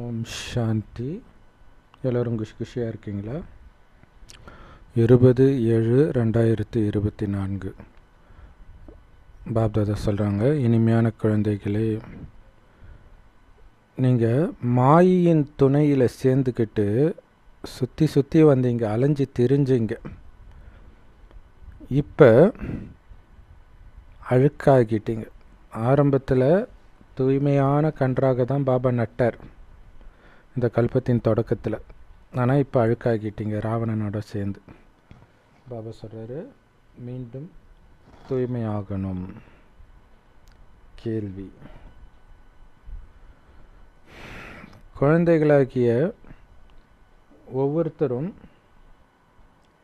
ஓம் சாந்தி. எல்லோரும் குஷியாக இருக்கீங்களா? 20/7/2024 பாப்தாதா சொல்கிறாங்க, இனிமையான குழந்தைகளே, நீங்கள் மாயின் துணையில் சேர்ந்துக்கிட்டு சுற்றி சுற்றி வந்தீங்க, அலைஞ்சி திரிஞ்சிங்க. இப்போ அழுக்காகிட்டீங்க. ஆரம்பத்தில் தூய்மையான கன்றாக தான் பாபா நட்டார் இந்த கல்பத்தின் தொடக்கத்தில். ஆனால் இப்போ அழுக்காகிட்டீங்க ராவணனோட சேர்ந்து. பாபா சொல்கிறாரு, மீண்டும் தூய்மையாகணும். கேள்வி: குழந்தைகளாகிய ஒவ்வொருத்தரும்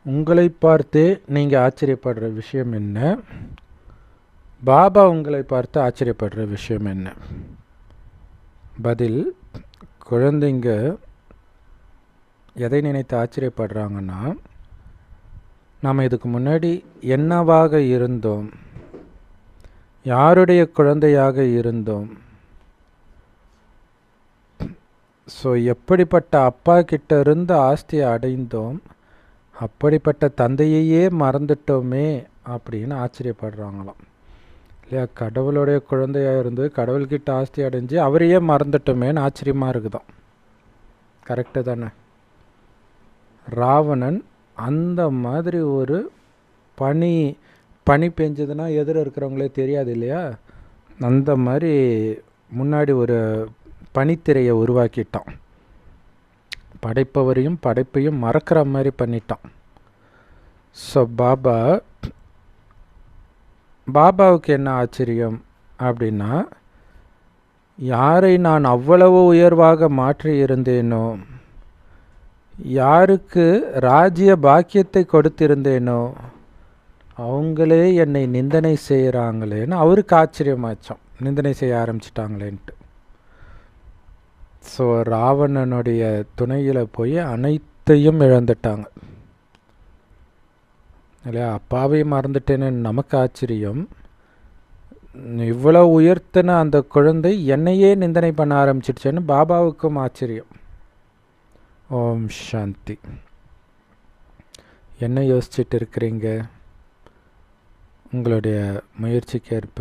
உங்களை பார்த்தே நீங்கள் ஆச்சரியப்படுற விஷயம் என்ன? பாபா உங்களை பார்த்து ஆச்சரியப்படுற விஷயம் என்ன? பதில்: குழந்தைங்க எதை நினைத்து ஆச்சரியப்படுறாங்கன்னா, நாம் இதுக்கு முன்னாடி என்னவாக இருந்தோம், யாருடைய குழந்தையாக இருந்தோம், ஸோ எப்படிப்பட்ட அப்பா கிட்ட இருந்து ஆஸ்தியை அடைந்தோம், அப்படிப்பட்ட தந்தையையே மறந்துட்டோமே அப்படின்னு ஆச்சரியப்படுறாங்களாம். இல்லையா? கடவுளுடைய குழந்தையாக இருந்து கடவுள்கிட்ட ஆஸ்தி அடைஞ்சு அவரையே மறந்துட்டோமேன்னு ஆச்சரியமாக இருக்குதான். கரெக்டு தானே? ராவணன் அந்த மாதிரி ஒரு பனி பெஞ்சதுன்னா எதிர இருக்கிறவங்களே தெரியாது இல்லையா? அந்த மாதிரி முன்னாடி ஒரு பனித்திரையை உருவாக்கிட்டான். படைப்பவரையும் படைப்பையும் மறக்கிற மாதிரி பண்ணிட்டான். ஸோ பாபாவுக்கு என்ன ஆச்சரியம் அப்படின்னா, யாரை நான் அவ்வளவு உயர்வாக மாற்றி இருந்தேனோ, யாருக்கு ராஜ்ய பாக்கியத்தை கொடுத்திருந்தேனோ, அவங்களே என்னை நிந்தனை செய்கிறாங்களேன்னு அவருக்கு ஆச்சரியமாச்சோம். நிந்தனை செய்ய ஆரம்பிச்சிட்டாங்களேன்ட்டு. ஸோ ராவணனுடைய துணையில் போய் அனைத்தையும் இழந்துட்டாங்க இல்லையா? அப்பாவை மறந்துட்டேன்னு நமக்கு ஆச்சரியம். இவ்வளோ உயர்த்தின அந்த குழந்தை என்னையே நிந்தனை பண்ண ஆரம்பிச்சிடுச்சேன்னு பாபாவுக்கும் ஆச்சரியம். ஓம் சாந்தி. என்ன யோசிச்சுட்டு இருக்கிறீங்க? உங்களுடைய முயற்சிக்கேற்ப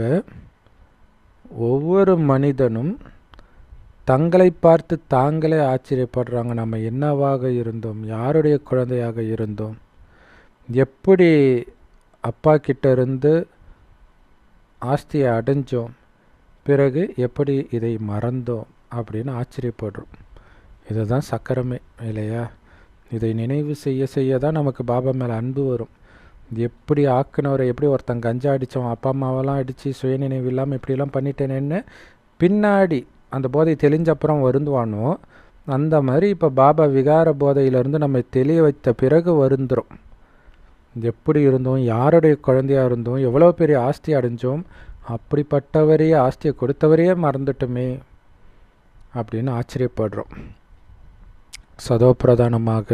ஒவ்வொரு மனிதனும் தங்களை பார்த்து தாங்களே ஆச்சரியப்படுறாங்க. நம்ம என்னவாக இருந்தோம், யாருடைய குழந்தையாக இருந்தோம், எப்படி அப்பா கிட்ட இருந்து ஆஸ்தியை அடைஞ்சோம், பிறகு எப்படி இதை மறந்தோம் அப்படின்னு ஆச்சரியப்படுறோம். இதுதான் சக்கரமே இல்லையா? இதை நினைவு செய்ய செய்ய தான் நமக்கு பாபா மேலே அன்பு வரும். எப்படி ஆக்குனவரை, எப்படி ஒருத்தன் கஞ்சா அடித்தோம், அப்பா அம்மாவெல்லாம் அடித்து சுயநினைவு இல்லாமல் இப்படிலாம் பண்ணிட்டேனேன்னு பின்னாடி அந்த போதை தெளிஞ்சப்புறம் வருந்துவானோ, அந்த மாதிரி இப்போ பாபா விகார போதையிலேருந்து நம்ம தெளிய வைத்த பிறகு வருந்துடும். எப்படி இருந்தோம், யாருடைய குழந்தையாக இருந்தோம், எவ்வளோ பெரிய ஆஸ்தி அடைஞ்சோம், அப்படிப்பட்டவரையே ஆஸ்தியை கொடுத்தவரையே மறந்துட்டுமே அப்படின்னு ஆச்சரியப்படுறோம். சதோ பிரதானமாக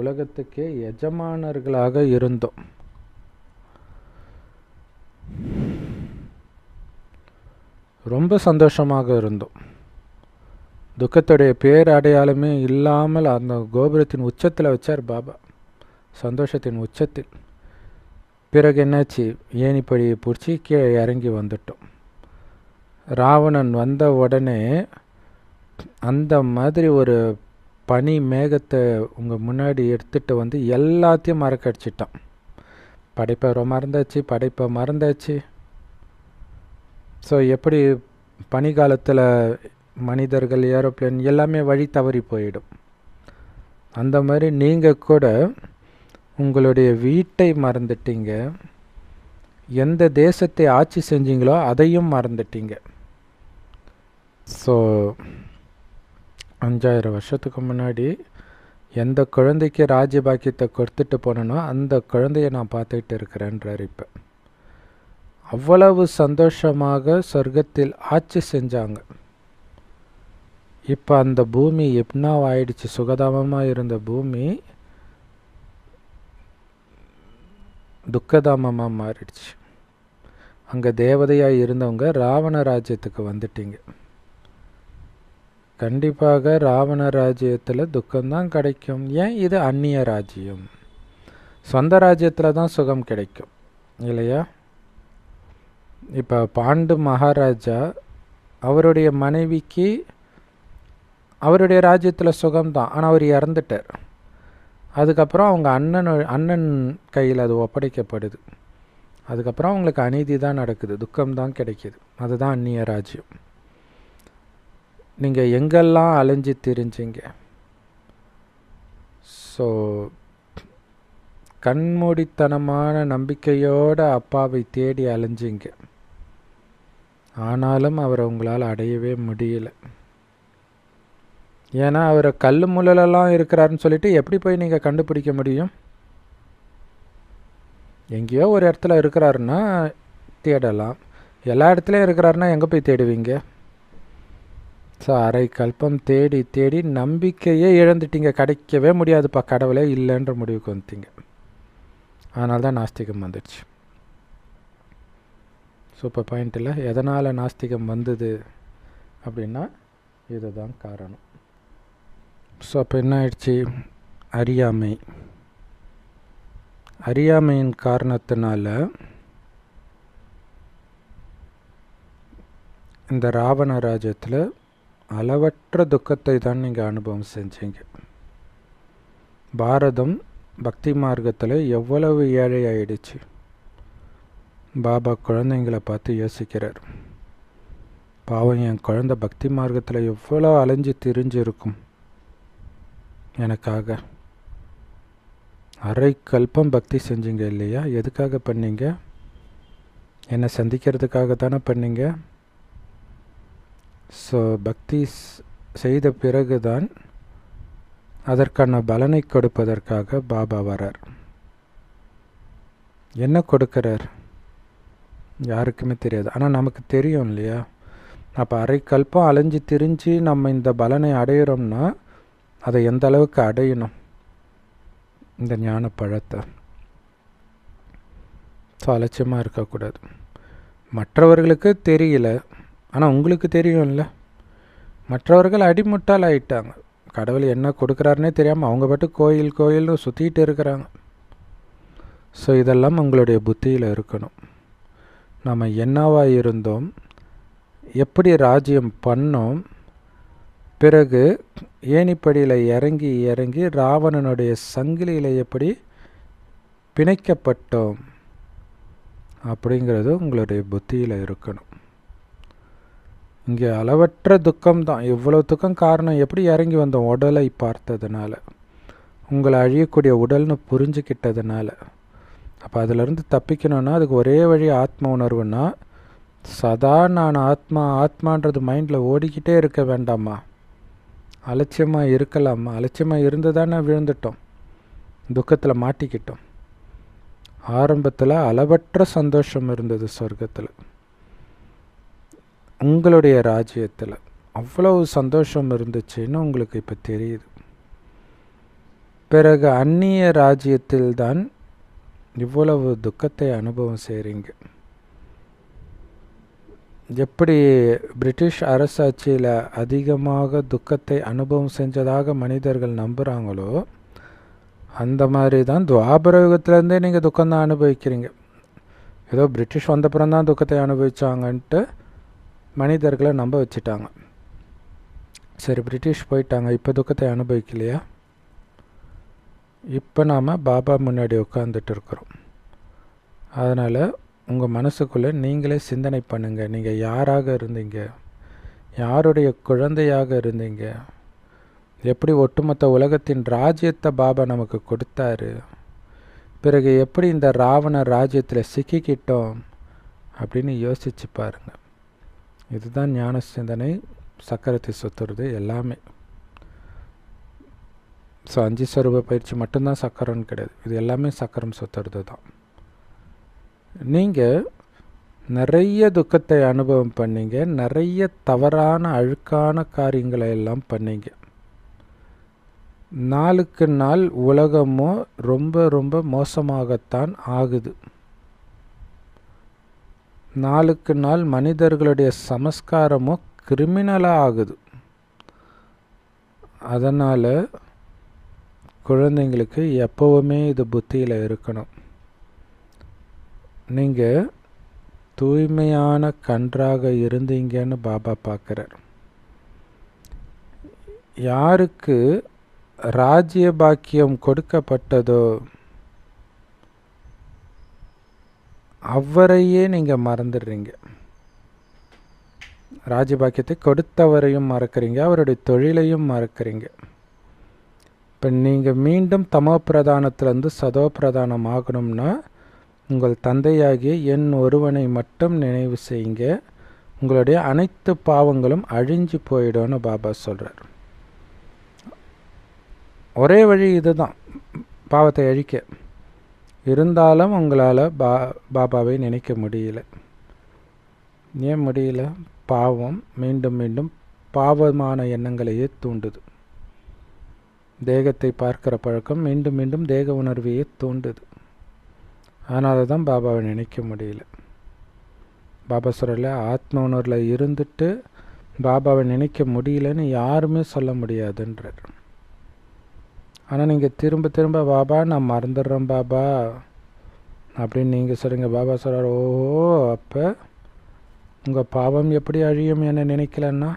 உலகத்துக்கே எஜமானர்களாக இருந்தோம். ரொம்ப சந்தோஷமாக இருந்தோம். துக்கத்துடைய பேர் அடையாளமே இல்லாமல் அந்த கோபுரத்தின் உச்சத்தில் வச்சார் பாபா, சந்தோஷத்தின் உச்சத்தில். பிறகு என்னாச்சு? ஏணிப்படியை பிடிச்சி கீழே இறங்கி வந்துட்டோம். ராவணன் வந்த உடனே அந்த மாதிரி ஒரு பனி மேகத்தை உங்கள் முன்னாடி எடுத்துகிட்டு வந்து எல்லாத்தையும் மறக்கடிச்சிட்டான். படைப்பை மறந்தாச்சு. ஸோ எப்படி பனிக்காலத்தில் மனிதர்கள், ஏரோப்ளேன் எல்லாமே வழி தவறி போயிடும், அந்த மாதிரி நீங்கள் கூட உங்களுடைய வீட்டை மறந்துட்டீங்க, எந்த தேசத்தை ஆட்சி செஞ்சீங்களோ அதையும் மறந்துட்டீங்க. ஸோ 5000 வருஷத்துக்கு முன்னாடி எந்த குழந்தைக்கு ராஜ்யபாக்கியத்தை கொடுத்துட்டு போனனோ அந்த குழந்தைய நான் பார்த்துக்கிட்டு இருக்கிறேன்றார். இப்போ அவ்வளவு சந்தோஷமாக சொர்க்கத்தில் ஆட்சி செஞ்சாங்க. இப்போ அந்த பூமி எப்படின்னா ஆயிடுச்சு, சுகதாமமாக இருந்த பூமி துக்கதாமமாக மாறிடுச்சு. அங்கே தேவதையாக இருந்தவங்க ராவண ராஜ்யத்துக்கு வந்துட்டீங்க. கண்டிப்பாக ராவண ராஜ்யத்தில் துக்கம்தான் கிடைக்கும். ஏன்? இது அந்நிய ராஜ்யம். சொந்த ராஜ்யத்தில் தான் சுகம் கிடைக்கும் இல்லையா? இப்போ பாண்டு மகாராஜா அவருடைய மனைவிக்கு அவருடைய ராஜ்யத்தில் சுகம்தான், ஆனால் அவர் இறந்துட்டார். அதுக்கப்புறம் அவங்க அண்ணன் கையில் அது ஒப்படைக்கப்படுது. அதுக்கப்புறம் அவங்களுக்கு அநீதி தான் நடக்குது, துக்கம்தான் கிடைக்கிது. அதுதான் அந்நிய ராஜ்யம். நீங்கள் எங்கெல்லாம் அலைஞ்சு திரிஞ்சிங்க? ஸோ கண்மூடித்தனமான நம்பிக்கையோடு அப்பாவை தேடி அலைஞ்சிங்க, ஆனாலும் அவரை உங்களால் அடையவே முடியல. ஏன்னா அவரை கல் முள்ளலாம் இருக்கிறாருன்னு சொல்லிட்டு எப்படி போய் நீங்கள் கண்டுபிடிக்க முடியும்? எங்கேயோ ஒரு இடத்துல இருக்கிறாருன்னா தேடலாம், எல்லா இடத்துலையும் இருக்கிறாருன்னா எங்கே போய் தேடுவீங்க? ஸோ அரை கல்பம் தேடி தேடி நம்பிக்கையே இழந்துட்டீங்க. கிடைக்கவே முடியாதுப்பா, கடவுளே இல்லைன்ற முடிவுக்கு வந்துட்டீங்க. அதனால தான் நாஸ்திகம் வந்துடுச்சு. சூப்பர் பாயிண்ட் இல்லை? எதனால் நாஸ்திகம் வந்தது அப்படின்னா இதுதான் காரணம். ஸோ அப்போ என்ன ஆயிடுச்சு? அறியாமை. அறியாமையின் காரணத்தினால இந்த ராவண ராஜ்யத்தில் அளவற்ற துக்கத்தை தான் நீங்கள் அனுபவம் செஞ்சீங்க. பாரதம் பக்தி மார்க்கத்தில் எவ்வளவு ஏழை ஆயிடுச்சு. பாபா குழந்தைங்களை பார்த்து யோசிக்கிறார், பாவம் என் குழந்தை பக்தி மார்க்கத்தில் எவ்வளோ அலைஞ்சு திரிஞ்சு இருக்கும் எனக்காக. அரை கல்பம் பக்தி செஞ்சீங்க இல்லையா? எதுக்காக பண்ணீங்க? என்னை சந்திக்கிறதுக்காக தானே பண்ணீங்க. ஸோ பக்தி செய்த பிறகுதான் அதற்கான பலனை கொடுப்பதற்காக பாபா வரார். என்ன கொடுக்கிறார் யாருக்குமே தெரியாது, ஆனால் நமக்கு தெரியும் இல்லையா? அப்போ அரை கல்பம் அலைஞ்சு திரிஞ்சு நம்ம இந்த பலனை அடையிறோம்னா அதை எந்த அளவுக்கு அடையணும்? இந்த ஞான பழத்தை. ஸோ அலட்சியமாக இருக்கக்கூடாது. மற்றவர்களுக்கு தெரியல, ஆனால் உங்களுக்கு தெரியும்ல. மற்றவர்கள் அடிமுட்டால் ஆயிட்டாங்க. கடவுள் என்ன கொடுக்குறாருன்னே தெரியாமல் அவங்க பாட்டு கோயில்னு சுற்றிட்டு இருக்கிறாங்க. ஸோ இதெல்லாம் உங்களுடைய புத்தியில் இருக்கணும். நம்ம என்னவாக இருந்தோம், எப்படி ராஜ்யம் பண்ணோம், பிறகு ஏணிப்படியில் இறங்கி இறங்கி ராவணனுடைய சங்கிலியில் எப்படி பிணைக்கப்பட்டோம் அப்படிங்கிறது உங்களுடைய புத்தியில் இருக்கணும். இங்கே அளவற்ற துக்கம்தான். இவ்வளோ துக்கம் காரணம் எப்படி இறங்கி வந்தோம்? உடலை பார்த்ததுனால, உங்களை அழியக்கூடிய உடல்னு புரிஞ்சுக்கிட்டதுனால. அப்போ அதிலிருந்து தப்பிக்கணும்னா அதுக்கு ஒரே வழி ஆத்ம உணர்வுன்னா, சதா நான் ஆத்மான்றது மைண்டில் ஓடிக்கிட்டே இருக்க வேண்டாமா? அலட்சியமாக இருக்கலாமா? அலட்சியமாக இருந்து தானே விழுந்துட்டோம், துக்கத்தில் மாட்டிக்கிட்டோம். ஆரம்பத்தில் அளவற்ற சந்தோஷம் இருந்தது சொர்க்கத்தில், உங்களுடைய ராஜ்யத்தில் அவ்வளவு சந்தோஷம் இருந்துச்சுன்னு உங்களுக்கு இப்போ தெரியுது. பிறகு அந்நிய ராஜ்யத்தில் தான் இவ்வளவு துக்கத்தை அனுபவம் செய்கிறீங்க. எப்படி பிரிட்டிஷ் அரசாட்சியில் அதிகமாக துக்கத்தை அனுபவம் செஞ்சதாக மனிதர்கள் நம்புகிறாங்களோ, அந்த மாதிரி தான் துவாபர யுகத்திலேருந்தே நீங்கள் துக்கம்தான் அனுபவிக்கிறீங்க. ஏதோ பிரிட்டிஷ் வந்தப்புறம் தான் துக்கத்தை அனுபவிச்சாங்கன்ட்டு மனிதர்களை நம்ப வச்சுட்டாங்க. சரி, பிரிட்டிஷ் போயிட்டாங்க, இப்போ துக்கத்தை அனுபவிக்கலையா? இப்போ நாம் பாபா முன்னாடி உட்காந்துட்டு இருக்கிறோம். அதனால் உங்கள் மனசுக்குள்ளே நீங்களே சிந்தனை பண்ணுங்கள். நீங்கள் யாராக இருந்தீங்க, யாருடைய குழந்தையாக இருந்தீங்க, எப்படி ஒட்டுமொத்த உலகத்தின் ராஜ்யத்தை பாபா நமக்கு கொடுத்தாரு, பிறகு எப்படி இந்த ராவண ராஜ்யத்தில் சிக்கிக்கிட்டோம் அப்படின்னு யோசிச்சு பாருங்கள். இதுதான் ஞான சிந்தனை, சக்கரத்தை சுற்றுறது எல்லாமே. ஸோ 5 ஸ்வரூப பயிற்சி மட்டும்தான் சக்கரம்னு கிடையாது, இது எல்லாமே சக்கரம் சுற்றுறது தான். நீங்கள் நிறைய துக்கத்தை அனுபவம் பண்ணீங்க, நிறைய தவறான அழுக்கான காரியங்களை எல்லாம் பண்ணீங்க. நாளுக்கு நாள் உலகமோ ரொம்ப ரொம்ப மோசமாகத்தான் ஆகுது. நாளுக்கு நாள் மனிதர்களுடைய சமஸ்காரமோ கிரிமினலாக ஆகுது. அதனால் குழந்தைங்களுக்கு எப்போவுமே இது புத்தியில் இருக்கணும். நீங்கள் தூய்மையான கன்றாக இருந்தீங்கன்னு பாபா பார்க்குறார். யாருக்கு ராஜ்ய பாக்கியம் கொடுக்கப்பட்டதோ அவரையே நீங்கள் மறந்துடுறீங்க. ராஜ்யபாக்கியத்தை கொடுத்தவரையும் மறக்கிறீங்க, அவருடைய தொழிலையும் மறக்கிறீங்க. இப்போ நீங்கள் மீண்டும் தமோ பிரதானத்திலேருந்து சதோ பிரதானம் ஆகணும்னா உங்கள் தந்தையாகிய என் ஒருவனை மட்டும் நினைவு செய்யுங்க, உங்களுடைய அனைத்து பாவங்களும் அழிஞ்சு போயிடும்னு பாபா சொல்கிறார். ஒரே வழி இதுதான், பாவத்தை அழிக்க. இருந்தாலும் உங்களால் பாபாவை நினைக்க முடியல. ஏன் முடியல? பாவம் மீண்டும் மீண்டும் பாவமான எண்ணங்களையே தூண்டுது. தேகத்தை பார்க்கிற பழக்கம் மீண்டும் மீண்டும் தேக உணர்வையே தூண்டுது. அதனால தான் பாபாவை நினைக்க முடியல. பாபா சொல்லல, ஆத்ம உணர்வில் இருந்துட்டு பாபாவை நினைக்க முடியலன்னு யாருமே சொல்ல முடியாதுன்றார். ஆனால் நீங்கள் திரும்ப திரும்ப பாபா நான் மறந்துடுறேன் பாபா அப்படின்னு நீங்கள் சொல்லுங்க. பாபா சொல்கிறார், ஓ அப்போ உங்கள் பாவம் எப்படி அழியும் என நினைக்கலன்னா?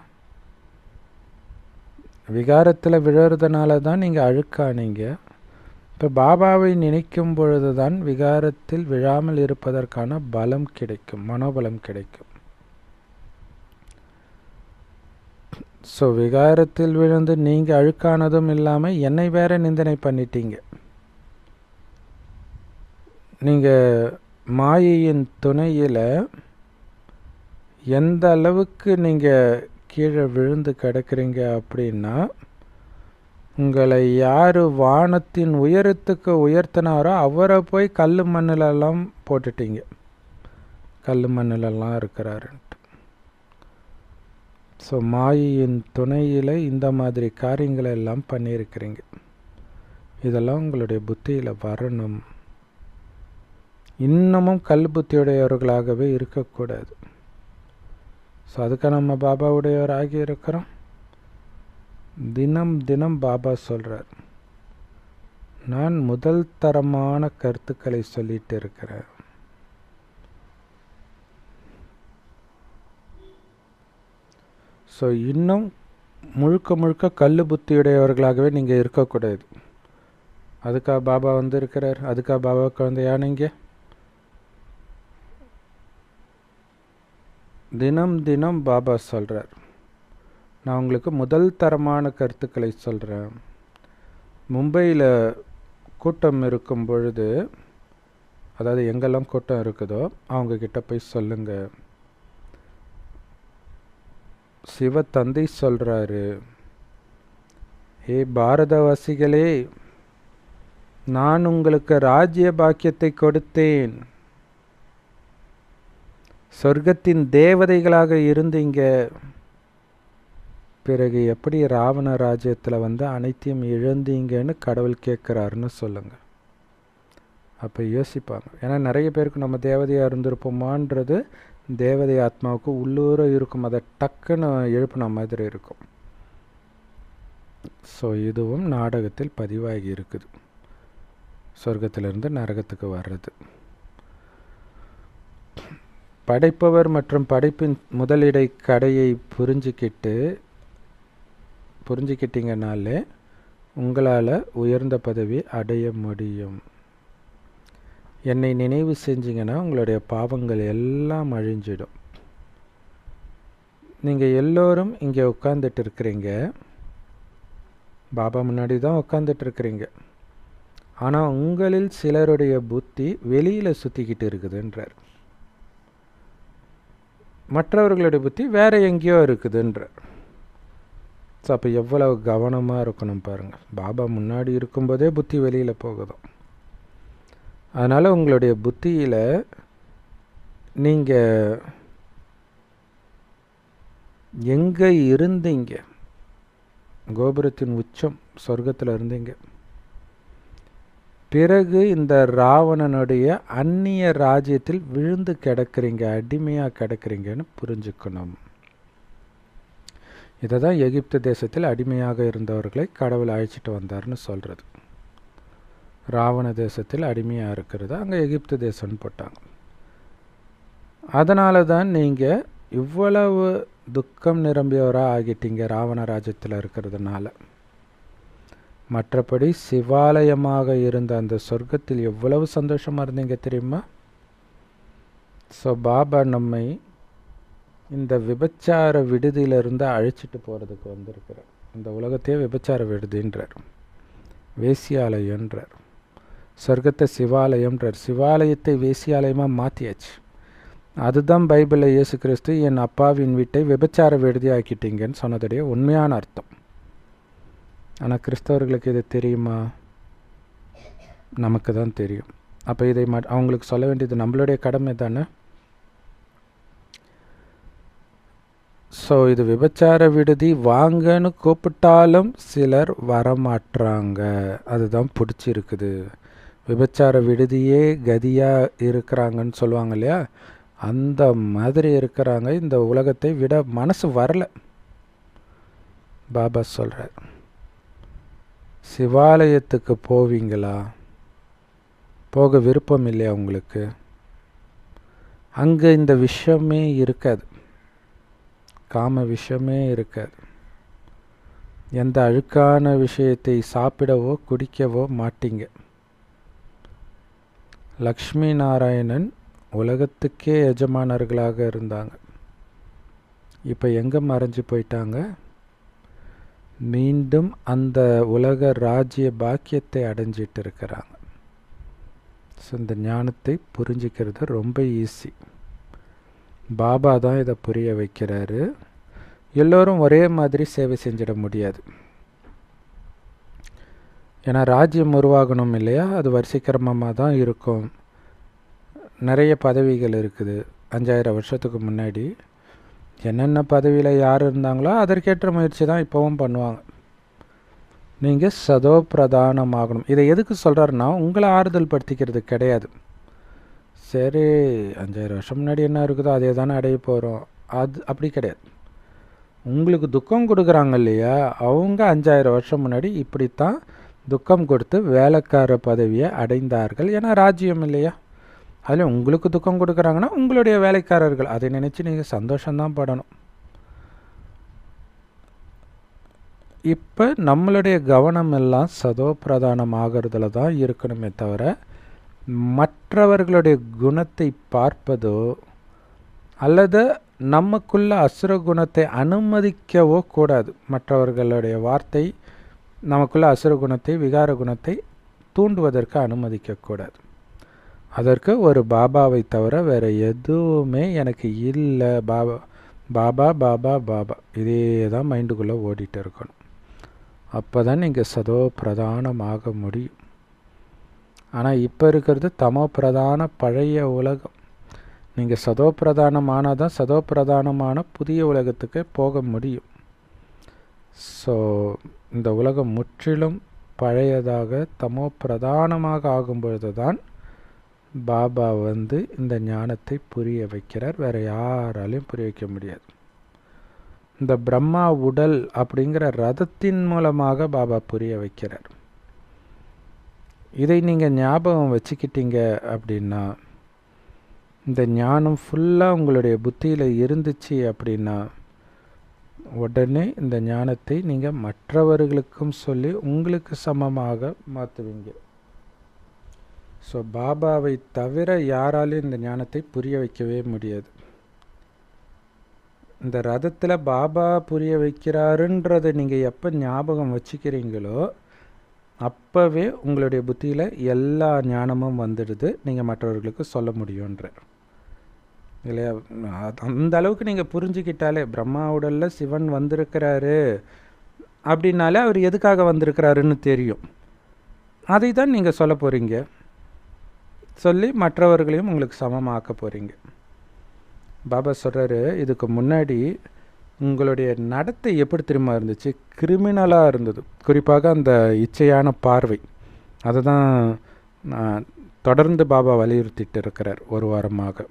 விகாரத்தில் விழுறதுனால தான் நீங்கள் அழுக்கானீங்க. இப்போ பாபாவை நினைக்கும் பொழுது தான் விகாரத்தில் விழாமல் இருப்பதற்கான பலம் கிடைக்கும், மனோபலம் கிடைக்கும். ஸோ விகாரத்தில் விழுந்து நீங்கள் அழுக்கானதும் இல்லாமல் என்னை வேற நிந்தனை பண்ணிட்டீங்க. நீங்கள் மாயையின் துணையில் எந்த அளவுக்கு நீங்கள் கீழே விழுந்து கிடக்கிறீங்க அப்படின்னா, உங்களை யார் வானத்தின் உயரத்துக்கு உயர்த்தினாரோ அவரை போய் கல் மண்ணிலெல்லாம் போட்டுட்டீங்க. கல் மண்ணிலெல்லாம் இருக்கிறாருன்ட்டு. ஸோ மாயையின் துணையில் இந்த மாதிரி காரியங்களை எல்லாம் பண்ணியிருக்கிறீங்க. இதெல்லாம் உங்களுடைய புத்தியில் வரணும். இன்னமும் கல் புத்தியுடையவர்களாகவே இருக்கக்கூடாது. ஸோ அதுக்காக நம்ம பாபாவுடையவர் ஆகி இருக்கிறோம். தினம் தினம் பாபா சொல்கிறார், நான் முதல் தரமான கருத்துக்களை சொல்லிட்டு இருக்கிறேன். ஸோ இன்னும் முழுக்க முழுக்க கல் புத்தியுடையவர்களாகவே நீங்கள் இருக்கக்கூடாது. அதுக்காக பாபா வந்து இருக்கிறார். அதுக்காக பாபா குழந்தையா நீங்கள் தினம் தினம் பாபா சொல்கிறார், நான் உங்களுக்கு முதல் தரமான கருத்துக்களை சொல்கிறேன். மும்பையில் கூட்டம் இருக்கும் பொழுது, அதாவது எங்கெல்லாம் கூட்டம் இருக்குதோ அவங்கக்கிட்ட போய் சொல்லுங்கள், சிவ தந்தை சொல்கிறாரு, ஏ பாரதவாசிகளே, நான் உங்களுக்கு ராஜ்ய பாக்கியத்தை கொடுத்தேன். சொர்க்கத்தின் தேவதைகளாக இருந்தீங்க. பிறகு எப்படி ராவண ராஜ்யத்தில் வந்து அனைத்தையும் இழந்தீங்கன்னு கடவுள் கேட்குறாருன்னு சொல்லுங்கள். அப்போ யோசிப்பாங்க. ஏன்னா நிறைய பேருக்கு நம்ம தேவதையாக இருந்திருப்போமான்றது தேவதை ஆத்மாவுக்கு உள்ளூர இருக்கும். அதை டக்குன்னு எழுப்பின மாதிரி இருக்கும். ஸோ இதுவும் நாடகத்தில் பதிவாகி இருக்குது. சொர்க்கத்திலிருந்து நரகத்துக்கு வர்றது. படைப்பவர் மற்றும் படைப்பின் முதலிடை கடையை புரிஞ்சிக்கிட்டீங்கனாலே உங்களால் உயர்ந்த பதவி அடைய முடியும். என்னை நினைவு செஞ்சிங்கன்னா உங்களுடைய பாவங்கள் எல்லாம் அழிஞ்சிடும். நீங்கள் எல்லோரும் இங்கே உட்காந்துட்டு இருக்கிறீங்க, பாபா முன்னாடி தான் உட்காந்துட்டு இருக்கிறீங்க. ஆனால் உங்களில் சிலருடைய புத்தி வெளியில் சுற்றிக்கிட்டு இருக்குதுன்றார். மற்றவர்களுடைய புத்தி வேறு எங்கேயோ இருக்குதுன்றார். ஸோ அப்போ எவ்வளவு கவனமாக இருக்கணும் பாருங்கள். பாபா முன்னாடி இருக்கும்போதே புத்தி வெளியில் போகுதும். அதனால் உங்களுடைய புத்தியில் நீங்கள் எங்கே இருந்தீங்க? கோபுரத்தின் உச்சம் சொர்க்கத்தில் இருந்தீங்க. பிறகு இந்த ராவணனுடைய அந்நிய ராஜ்யத்தில் விழுந்து கிடக்கிறீங்க, அடிமையாக கிடக்கிறீங்கன்னு புரிஞ்சுக்கணும். இதை தான் எகிப்து தேசத்தில் அடிமையாக இருந்தவர்களை கடவுள் அழைச்சிட்டு வந்தார்னு சொல்கிறது. ராவண தேசத்தில் அடிமையாக இருக்கிறது அங்கே எகிப்து தேசம்னு போட்டாங்க. அதனால தான் நீங்கள் இவ்வளவு துக்கம் நிரம்பியவராக ஆகிட்டீங்க ராவண ராஜ்யத்தில் இருக்கிறதுனால. மற்றபடி சிவாலயமாக இருந்த அந்த சொர்க்கத்தில் எவ்வளவு சந்தோஷமாக இருந்தீங்க தெரியுமா? ஸோ பாபா நம்மை இந்த விபச்சார விடுதியிலிருந்து அழைச்சிட்டு போகிறதுக்கு வந்திருக்கிறார். இந்த உலகத்தையே விபச்சார விடுதின்றார், வேசியாலயன்றார், சொர்க்கத்தை சிவாலயம்ன்றார். சிவாலயத்தை வேசியாலயமாக மாற்றியாச்சு. அதுதான் பைபிளில் இயேசு கிறிஸ்து என் அப்பாவின் வீட்டை விபச்சார விடுதி ஆக்கிட்டீங்கன்னு சொன்னதுடைய உண்மையான அர்த்தம். ஆனால் கிறிஸ்தவர்களுக்கு இது தெரியுமா? நமக்கு தான் தெரியும். அப்போ இதை அவங்களுக்கு சொல்ல வேண்டியது நம்மளுடைய கடமை தானே. ஸோ இது விபச்சார விடுதி வாங்கன்னு கூப்பிட்டாலும் சிலர் வரமாட்டுறாங்க. அதுதான் பிடிச்சிருக்குது. விபச்சார விடுதியே கதியாக இருக்கிறாங்கன்னு சொல்லுவாங்க இல்லையா, அந்த மாதிரி இருக்கிறாங்க. இந்த உலகத்தை விட மனசு வரல. பாபா சொல்கிறார், சிவாலயத்துக்கு போவீங்களா? போக விருப்பம் இல்லையா உங்களுக்கு? அங்கே இந்த விஷயமே இருக்காது, காம விஷயமே இருக்காது. எந்த அழுக்கான விஷயத்தை சாப்பிடவோ குடிக்கவோ மாட்டீங்க. லக்ஷ்மி நாராயணன் உலகத்துக்கே எஜமானர்களாக இருந்தாங்க. இப்போ எங்கே மறைஞ்சு போயிட்டாங்க? மீண்டும் அந்த உலக ராஜ்ய பாக்கியத்தை அடைஞ்சிட்டு இருக்கிறாங்க. ஸோ இந்த ஞானத்தை புரிஞ்சிக்கிறது ரொம்ப ஈஸி. பாபா தான் இதை புரிய வைக்கிறாரு. எல்லோரும் ஒரே மாதிரி சேவை செஞ்சிட முடியாது. ஏன்னா ராஜ்யம் உருவாகணும் இல்லையா, அது வரிசைக்கிரமமாக தான் இருக்கும். நிறைய பதவிகள் இருக்குது. 5000 வருஷத்துக்கு முன்னாடி என்னென்ன பதவியில் யார் இருந்தாங்களோ அதற்கேற்ற முயற்சி தான் இப்போவும் பண்ணுவாங்க. நீங்கள் சதோ பிரதானமாகணும். இதை எதுக்கு சொல்கிறாருன்னா உங்களை ஆறுதல் படுத்திக்கிறது கிடையாது. சரி 5000 வருஷம் முன்னாடி என்ன இருக்குதோ அதே தானே அடைய போகிறோம், அது அப்படி கிடையாது. உங்களுக்கு துக்கம் கொடுக்குறாங்க இல்லையா, அவங்க 5000 வருஷம் முன்னாடி இப்படித்தான் துக்கம் கொடுத்து வேலைக்கார பதவியை அடைந்தார்கள். ஏன்னா ராஜ்யம் இல்லையா, அதில் உங்களுக்கு துக்கம் கொடுக்குறாங்கன்னா உங்களுடைய வேலைக்காரர்கள், அதை நினச்சி நீங்கள் சந்தோஷம்தான் படணும். இப்போ நம்மளுடைய கவனம் எல்லாம் சதோ பிரதானம் ஆகிறதுல தான் இருக்கணுமே தவிர மற்றவர்களுடைய குணத்தை பார்ப்பதோ அல்லது நமக்குள்ள அசுர குணத்தை அனுமதிக்கவோ கூடாது. மற்றவர்களுடைய வார்த்தை நமக்குள்ள அசுர குணத்தை விகார குணத்தை தூண்டுவதற்கு அனுமதிக்கக்கூடாது. அதற்கு ஒரு பாபாவை தவிர வேறு எதுவுமே எனக்கு இல்லை. பாபா பாபா பாபா பாபா இதே தான் மைண்டுக்குள்ளே ஓடிட்டு இருக்கணும். அப்போ தான் நீங்கள் சதோ பிரதானமாக முடியும். ஆனால் இப்போ இருக்கிறது தமோ பிரதான பழைய உலகம். நீங்கள் சதோ பிரதானமானால் தான் சதோ பிரதானமான புதிய உலகத்துக்கு போக முடியும். ஸோ இந்த உலகம் முற்றிலும் பழையதாக தமோ பிரதானமாக ஆகும்பொழுது தான் பாபா இந்த ஞானத்தை புரிய வைக்கிறார். வேறு யாராலையும் புரிய வைக்க முடியாது. இந்த பிரம்மா உடல் அப்படிங்கிற ரதத்தின் மூலமாக பாபா புரிய வைக்கிறார். இதை நீங்கள் ஞாபகம் வச்சுக்கிட்டீங்க அப்படின்னா, இந்த ஞானம் ஃபுல்லாக உங்களுடைய புத்தியில் இருந்துச்சு அப்படின்னா, உடனே இந்த ஞானத்தை நீங்கள் மற்றவர்களுக்கும் சொல்லி உங்களுக்கு சமமாக மாற்றுவீங்க. ஸோ பாபாவை தவிர யாராலும் இந்த ஞானத்தை புரிய வைக்கவே முடியாது. இந்த ரதத்தில் பாபா புரிய வைக்கிறாருன்றதை நீங்கள் எப்போ ஞாபகம் வச்சுக்கிறீங்களோ அப்போவே உங்களுடைய புத்தியில் எல்லா ஞானமும் வந்துடுது, நீங்கள் மற்றவர்களுக்கு சொல்ல முடியுன்ற இல்லையா. அந்த அளவுக்கு நீங்கள் புரிஞ்சுக்கிட்டாலே பிரம்மா உடலில் சிவன் வந்திருக்கிறாரு அப்படின்னாலே அவர் எதுக்காக வந்திருக்கிறாருன்னு தெரியும். அதை தான் நீங்கள் சொல்ல போகிறீங்க. சொல்லி மற்றவர்களையும் உங்களுக்கு சமமாக்க போகிறீங்க. பாபா சொல்கிறாரு, இதுக்கு முன்னாடி உங்களுடைய நடத்தை எப்படி திரும்ப இருந்துச்சு? கிரிமினலாக இருந்தது. குறிப்பாக அந்த இச்சையான பார்வை. அதை தான் தொடர்ந்து பாபா வலியுறுத்திட்டு இருக்கிறார் ஒரு வாரமாக.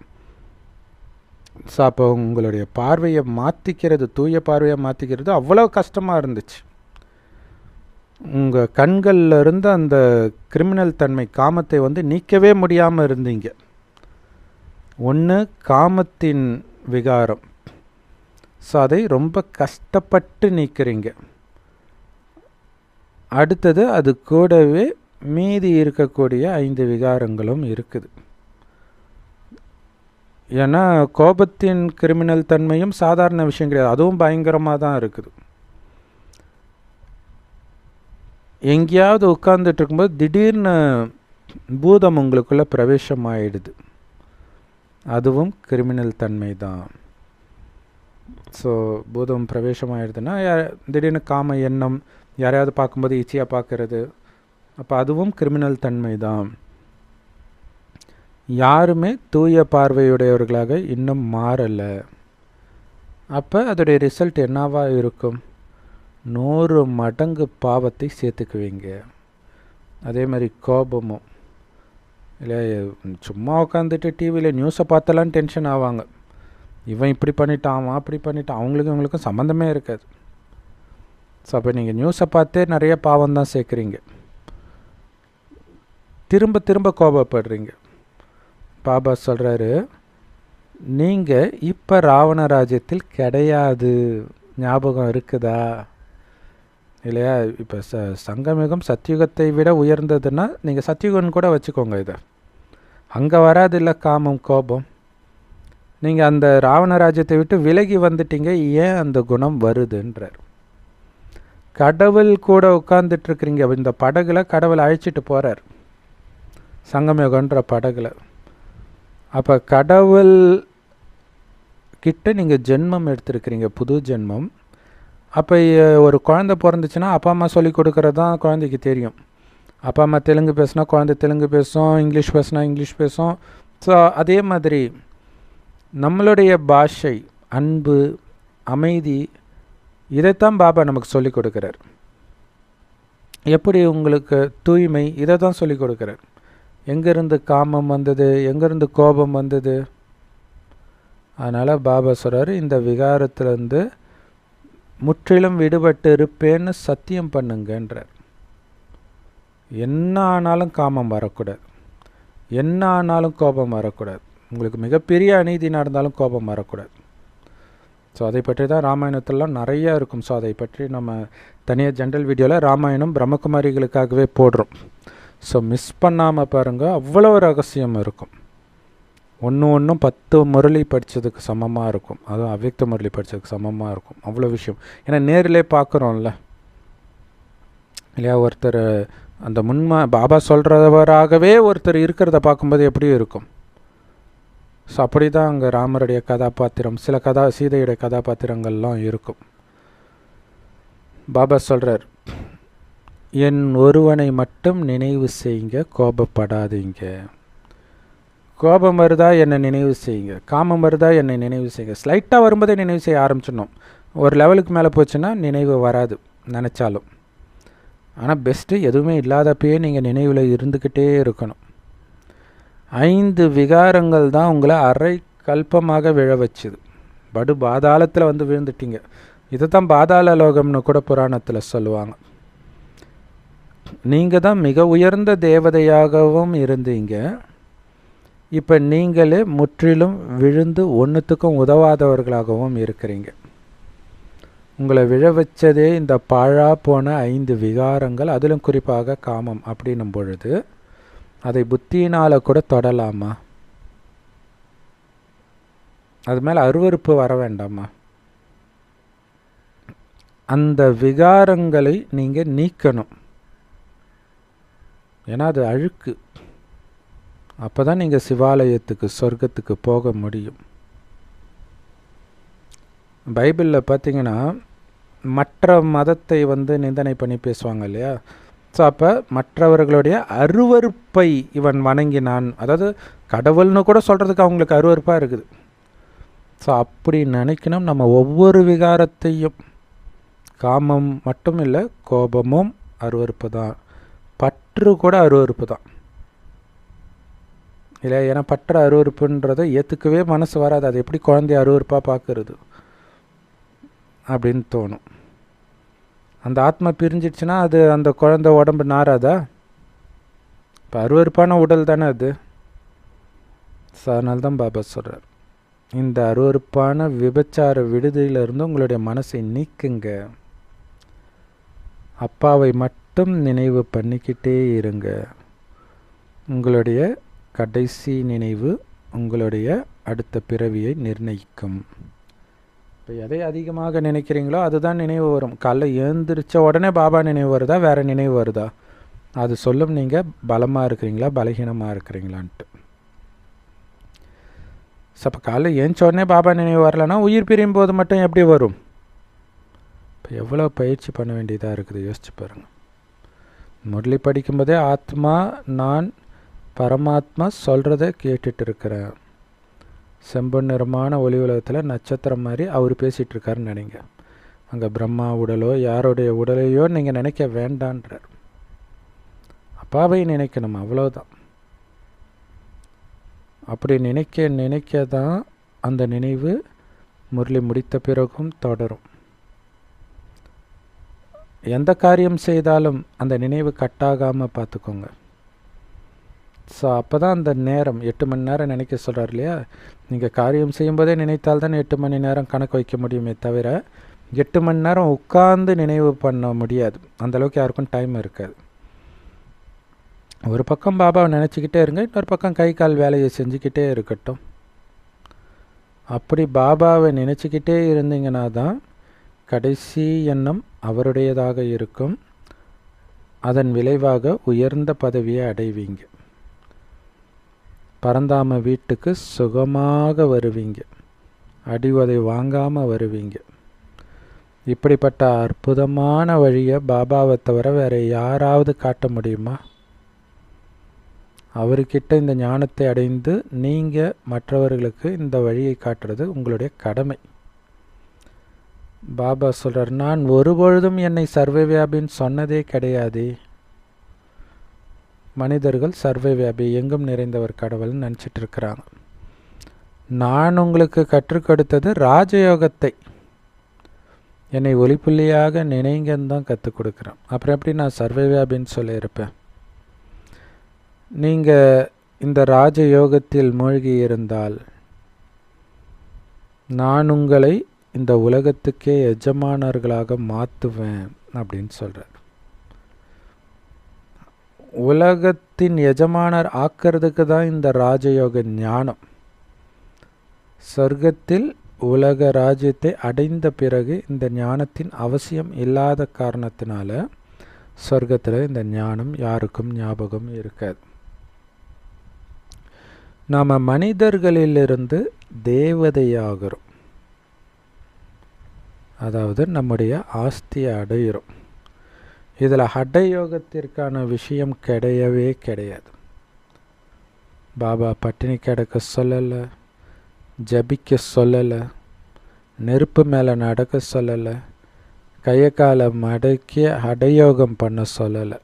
ஸோ அப்போ உங்களுடைய பார்வையை மாற்றிக்கிறது, தூய பார்வையை மாற்றிக்கிறது அவ்வளோ கஷ்டமாக இருந்துச்சு. உங்கள் கண்களில் இருந்த அந்த கிரிமினல் தன்மை, காமத்தை வந்து நீக்கவே முடியாமல் இருந்தீங்க. ஒன்று காமத்தின் விகாரம், ஸோ அதை ரொம்ப கஷ்டப்பட்டு நீக்கிறீங்க. அடுத்தது அது கூடவே மீதி இருக்கக்கூடிய 5 விகாரங்களும் இருக்குது. ஏன்னா கோபத்தின் கிரிமினல் தன்மையும் சாதாரண விஷயம் கிடையாது, அதுவும் பயங்கரமாக தான் இருக்குது. எங்கேயாவது உட்கார்ந்துட்டு இருக்கும்போது திடீர்னு பூதம் உங்களுக்குள்ளே பிரவேசம் ஆகிடுது, அதுவும் கிரிமினல் தன்மை தான். ஸோ பூதம் பிரவேசம் ஆகிடுதுன்னா திடீர்னு காம எண்ணம், யாரையாவது பார்க்கும்போது ஈச்சியாக பார்க்கறது, அப்போ அதுவும் கிரிமினல் தன்மை தான். யாருமே தூய பார்வையுடையவர்களாக இன்னும் மாறலை. அப்போ அதோடைய ரிசல்ட் என்னவா இருக்கும்? 100 மடங்கு பாவத்தை சேர்த்துக்குவீங்க. அதே மாதிரி கோபமும் இல்லை, சும்மா உட்காந்துட்டு டிவியில் நியூஸை பார்த்தலான்னு டென்ஷன் ஆவாங்க. இவன் இப்படி பண்ணிட்டான், அவன் அப்படி பண்ணிட்டான், அவங்களுக்கும் சம்மந்தமே இருக்காது. ஸோ அப்போ நீங்கள் நியூஸை பார்த்தே நிறைய பாவம் தான் சேர்க்குறீங்க, திரும்ப திரும்ப கோபப்படுறீங்க. பாபா சொல்கிறாரு, நீங்கள் இப்போ ராவண ராஜ்யத்தில் கிடையாது, ஞாபகம் இருக்குதா இல்லையா? இப்போ சங்கமிகம் சத்தியுகத்தை விட உயர்ந்ததுன்னா நீங்கள் சத்தியுகன் கூட வச்சுக்கோங்க. இதை அங்கே வராது இல்லை காமம் கோபம். நீங்கள் அந்த ராவண ராஜ்யத்தை விட்டு விலகி வந்துட்டீங்க, ஏன் அந்த குணம் வருதுன்றார். கடவுள் கூட உட்கார்ந்துட்டுருக்குறீங்க, இந்த படகுல கடவுளை அழைச்சிட்டு போகிறார், சங்கமயுகன்ற படகுல. அப்போ கடவுள் கிட்ட நீங்கள் ஜென்மம் எடுத்துருக்கிறீங்க, புது ஜென்மம். அப்போ ஒரு குழந்தை பிறந்துச்சுன்னா அப்பா அம்மா சொல்லி கொடுக்குறது தான் குழந்தைக்கு தெரியும். அப்பா அம்மா தெலுங்கு பேசுனா குழந்தை தெலுங்கு பேசும், இங்கிலீஷ் பேசுனா இங்கிலீஷ் பேசும். ஸோ அதே மாதிரி நம்மளுடைய பாஷை, அன்பு, அமைதி, இதைத்தான் பாபா நமக்கு சொல்லி கொடுக்குறார். எப்படி உங்களுக்கு தூய்மை, இதை தான் சொல்லி கொடுக்குறார். எங்கேருந்து காமம் வந்தது, எங்கேருந்து கோபம் வந்தது? அதனால் பாபா சொல்கிறார், இந்த விகாரத்திலேருந்து முற்றிலும் விடுபட்டு இருப்பேன்னு சத்தியம் பண்ணுங்கன்றார். என்ன ஆனாலும் காமம் வரக்கூடாது, என்ன ஆனாலும் கோபம் வரக்கூடாது, உங்களுக்கு மிகப்பெரிய அநீதி நடந்தாலும் கோபம் வரக்கூடாது. ஸோ அதை பற்றி தான் ராமாயணத்திலாம் நிறையா இருக்கும். ஸோ அதை பற்றி நம்ம தனியாக ஜென்ரல் வீடியோவில் ராமாயணம் பிரம்மகுமாரிகளுக்காகவே போடுறோம். ஸோ மிஸ் பண்ணாமல் பாருங்கள், அவ்வளோ ரகசியம் இருக்கும். ஒன்றும் 10 முரளி படித்ததுக்கு சமமாக இருக்கும், அதுவும் அவ்யக்த முரளி படித்ததுக்கு சமமாக இருக்கும், அவ்வளோ விஷயம். ஏன்னா நேரிலே பார்க்குறோம்ல இல்லையா? ஒருத்தர் அந்த பாபா சொல்கிறவராகவே ஒருத்தர் இருக்கிறத பார்க்கும்போது எப்படி இருக்கும்? ஸோ அப்படி தான் அங்கே ராமருடைய கதாபாத்திரம், சில சீதையுடைய கதாபாத்திரங்கள்லாம் இருக்கும். பாபா சொல்கிறார், என் ஒருவனை மட்டும் நினைவு செய்யுங்க, கோபப்படாதீங்க. கோபம் வருதா என்னை நினைவு செய்யுங்க, காமம் வருதா என்னை நினைவு செய்யுங்க. ஸ்லைட்டாக வரும்போதே நினைவு செய்ய ஆரம்பிச்சிடணும். ஒரு லெவலுக்கு மேலே போச்சுன்னா நினைவு வராது நினச்சாலும். ஆனால் பெஸ்ட்டு எதுவுமே இல்லாதப்பயே நீங்கள் நினைவில் இருந்துக்கிட்டே இருக்கணும். 5 விகாரங்கள் தான் உங்களை அரை கல்பமாக விழ வச்சுது. படு பாதாளத்தில் வந்து விழுந்துட்டீங்க. இதை தான் பாதாள லோகம்னு கூட புராணத்தில் சொல்லுவாங்க. நீங்கள் தான் மிக உயர்ந்த தேவதையாகவும் இருந்தீங்க, இப்போ நீங்களே முற்றிலும் விழுந்து ஒன்றுத்துக்கும் உதவாதவர்களாகவும் இருக்கிறீங்க. உங்களை விழ வச்சதே இந்த பாழா போன 5 விகாரங்கள், அதிலும் குறிப்பாக காமம் அப்படின்னும் பொழுது அதை புத்தியினால் கூட தொடலாமா? அது மேலே அருவருப்பு வர வேண்டாமா? அந்த விகாரங்களை நீங்கள் நீக்கணும். ஏன்னா அது அழுக்கு. அப்போ தான் நீங்கள் சிவாலயத்துக்கு, சொர்க்கத்துக்கு போக முடியும். பைபிளில் பார்த்தீங்கன்னா மற்ற மதத்தை வந்து நிந்தனை பண்ணி பேசுவாங்க இல்லையா? ஸோ அப்போ மற்றவர்களுடைய அருவருப்பை இவன் வணங்கினான், அதாவது கடவுள்னு கூட சொல்கிறதுக்கு அவங்களுக்கு அருவருப்பாக இருக்குது. ஸோ அப்படி நினைக்கணும். நம்ம ஒவ்வொரு விகாரத்தையும், காமம் மட்டும் இல்லை, கோபமும் அருவருப்பு தான், பற்று கூட அருவருப்பு தான். இல்லை, ஏன்னா பற்ற அருவறுப்புன்றதை ஏற்றுக்கவே மனசு வராது. அது எப்படி குழந்தைய அருவறுப்பாக பார்க்கறது அப்படின்னு தோணும். அந்த ஆத்மா பிரிஞ்சிடுச்சுன்னா அது அந்த குழந்தை உடம்பு நாராதா? இப்போ அருவறுப்பான உடல் தானே அது. ஸோ அதனால தான் பாபா சொல்கிறார், இந்த அருவறுப்பான விபச்சார விடுதியிலிருந்து உங்களுடைய மனசை நீக்குங்க. அப்பாவை மட்டும் நினைவு பண்ணிக்கிட்டே இருங்க. உங்களுடைய கடைசி நினைவு உங்களுடைய அடுத்த பிறவியை நிர்ணயிக்கும். இப்போ எதை அதிகமாக நினைக்கிறீங்களோ அதுதான் நினைவு வரும். காலைல எழுந்திரிச்ச உடனே பாபா நினைவு வருதா, வேறு நினைவு வருதா? அது சொல்லும் நீங்கள் பலமாக இருக்கிறீங்களா பலகீனமாக இருக்கிறீங்களான்ட்டு. ஸோ அப்போ காலைல ஏஞ்ச உடனே பாபா நினைவு வரலன்னா உயிர் பிரியும் போது மட்டும் எப்படி வரும்? இப்போ எவ்வளோ பயிற்சி பண்ண வேண்டியதாக இருக்குது யோசிச்சு பாருங்கள். முரளி படிக்கும்போதே ஆத்மா நான் பரமாத்மா சொல்கிறத கேட்டுட்டு இருக்கிறேன். செம்பு நிறமான ஒளி உலகத்தில் நட்சத்திரம் மாதிரி அவர் பேசிகிட்டு இருக்காருன்னு நினைங்க. அங்கே பிரம்மா உடலோ யாருடைய உடலையோ நீங்கள் நினைக்க வேண்டான்றார். அப்பாவை நினைக்கணும், அவ்வளோதான். அப்படி நினைக்க தான் அந்த நினைவு முரளி முடித்த பிறகும் தொடரும். எந்த காரியம் செய்தாலும் அந்த நினைவு கட்டாகாமல் பார்த்துக்கோங்க. ஸோ அப்போ தான் அந்த நேரம் 8 மணி நேரம் நினைக்க சொல்கிறார் இல்லையா? நீங்கள் காரியம் செய்யும்போதே நினைத்தால்தான் 8 மணி நேரம் கணக்கு வைக்க முடியுமே தவிர 8 மணி நேரம் உட்கார்ந்து நினைவு பண்ண முடியாது. அந்தளவுக்கு யாருக்கும் டைம் இருக்காது. ஒரு பக்கம் பாபாவை நினச்சிக்கிட்டே இருங்க, இன்னொரு பக்கம் கை கால் வேலையை செஞ்சுக்கிட்டே இருக்கட்டும். அப்படி பாபாவை நினச்சிக்கிட்டே இருந்தீங்கன்னா தான் கடைசி எண்ணம் அவருடையதாக இருக்கும். அதன் விளைவாக உயர்ந்த பதவியை அடைவீங்க. பரந்தாம வீட்டுக்கு சுகமாக வருவீங்க, அடிவதை வாங்காமல் வருவீங்க. இப்படிப்பட்ட அற்புதமான வழியை பாபாவை தவிர வேறு யாராவது காட்ட முடியுமா? அவர்கிட்ட இந்த ஞானத்தை அடைந்து நீங்கள் மற்றவர்களுக்கு இந்த வழியை காட்டுறது உங்களுடைய கடமை. பாபா சொல்கிறார், நான் ஒருபொழுதும் என்னை சர்வவியாபின்னு சொன்னதே கிடையாது. மனிதர்கள் சர்வவியாபி, எங்கும் நிறைந்தவர் கடவுள்னு நினச்சிட்டு இருக்கிறாங்க. நான் உங்களுக்கு கற்றுக் கொடுத்தது ராஜயோகத்தை. என்னை ஒளிப்புள்ளியாக நினைங்கன்னு தான் கற்றுக் கொடுக்குறேன். அப்புறம் எப்படி நான் சர்வவியாபின்னு சொல்லியிருப்பேன்? நீங்கள் இந்த ராஜயோகத்தில் மூழ்கி இருந்தால் நான் உங்களை இந்த உலகத்துக்கே எஜமானர்களாக மாற்றுவேன் அப்படின்னு சொல்கிறார். உலகத்தின் எஜமானர் ஆக்கிறதுக்கு தான் இந்த ராஜயோக ஞானம். சொர்க்கத்தில் உலக ராஜ்யத்தை அடைந்த பிறகு இந்த ஞானத்தின் அவசியம் இல்லாத காரணத்தினால சொர்க்கத்தில் இந்த ஞானம் யாருக்கும் ஞாபகம் இருக்காது. நாம் மனிதர்களிலிருந்து தேவதையாகிறோம், அதாவது நம்முடைய ஆஸ்தியை அடைகிறோம். இதில் ஹடயோகத்திற்கான விஷயம் கிடையவே கிடையாது. பாபா பட்டினி கிடக்க சொல்லலை, ஜபிக்க சொல்லலை, நெருப்பு மேலே நடக்க சொல்லலை, கையை காலை மடக்கி ஹடயோகம் பண்ண சொல்லலை.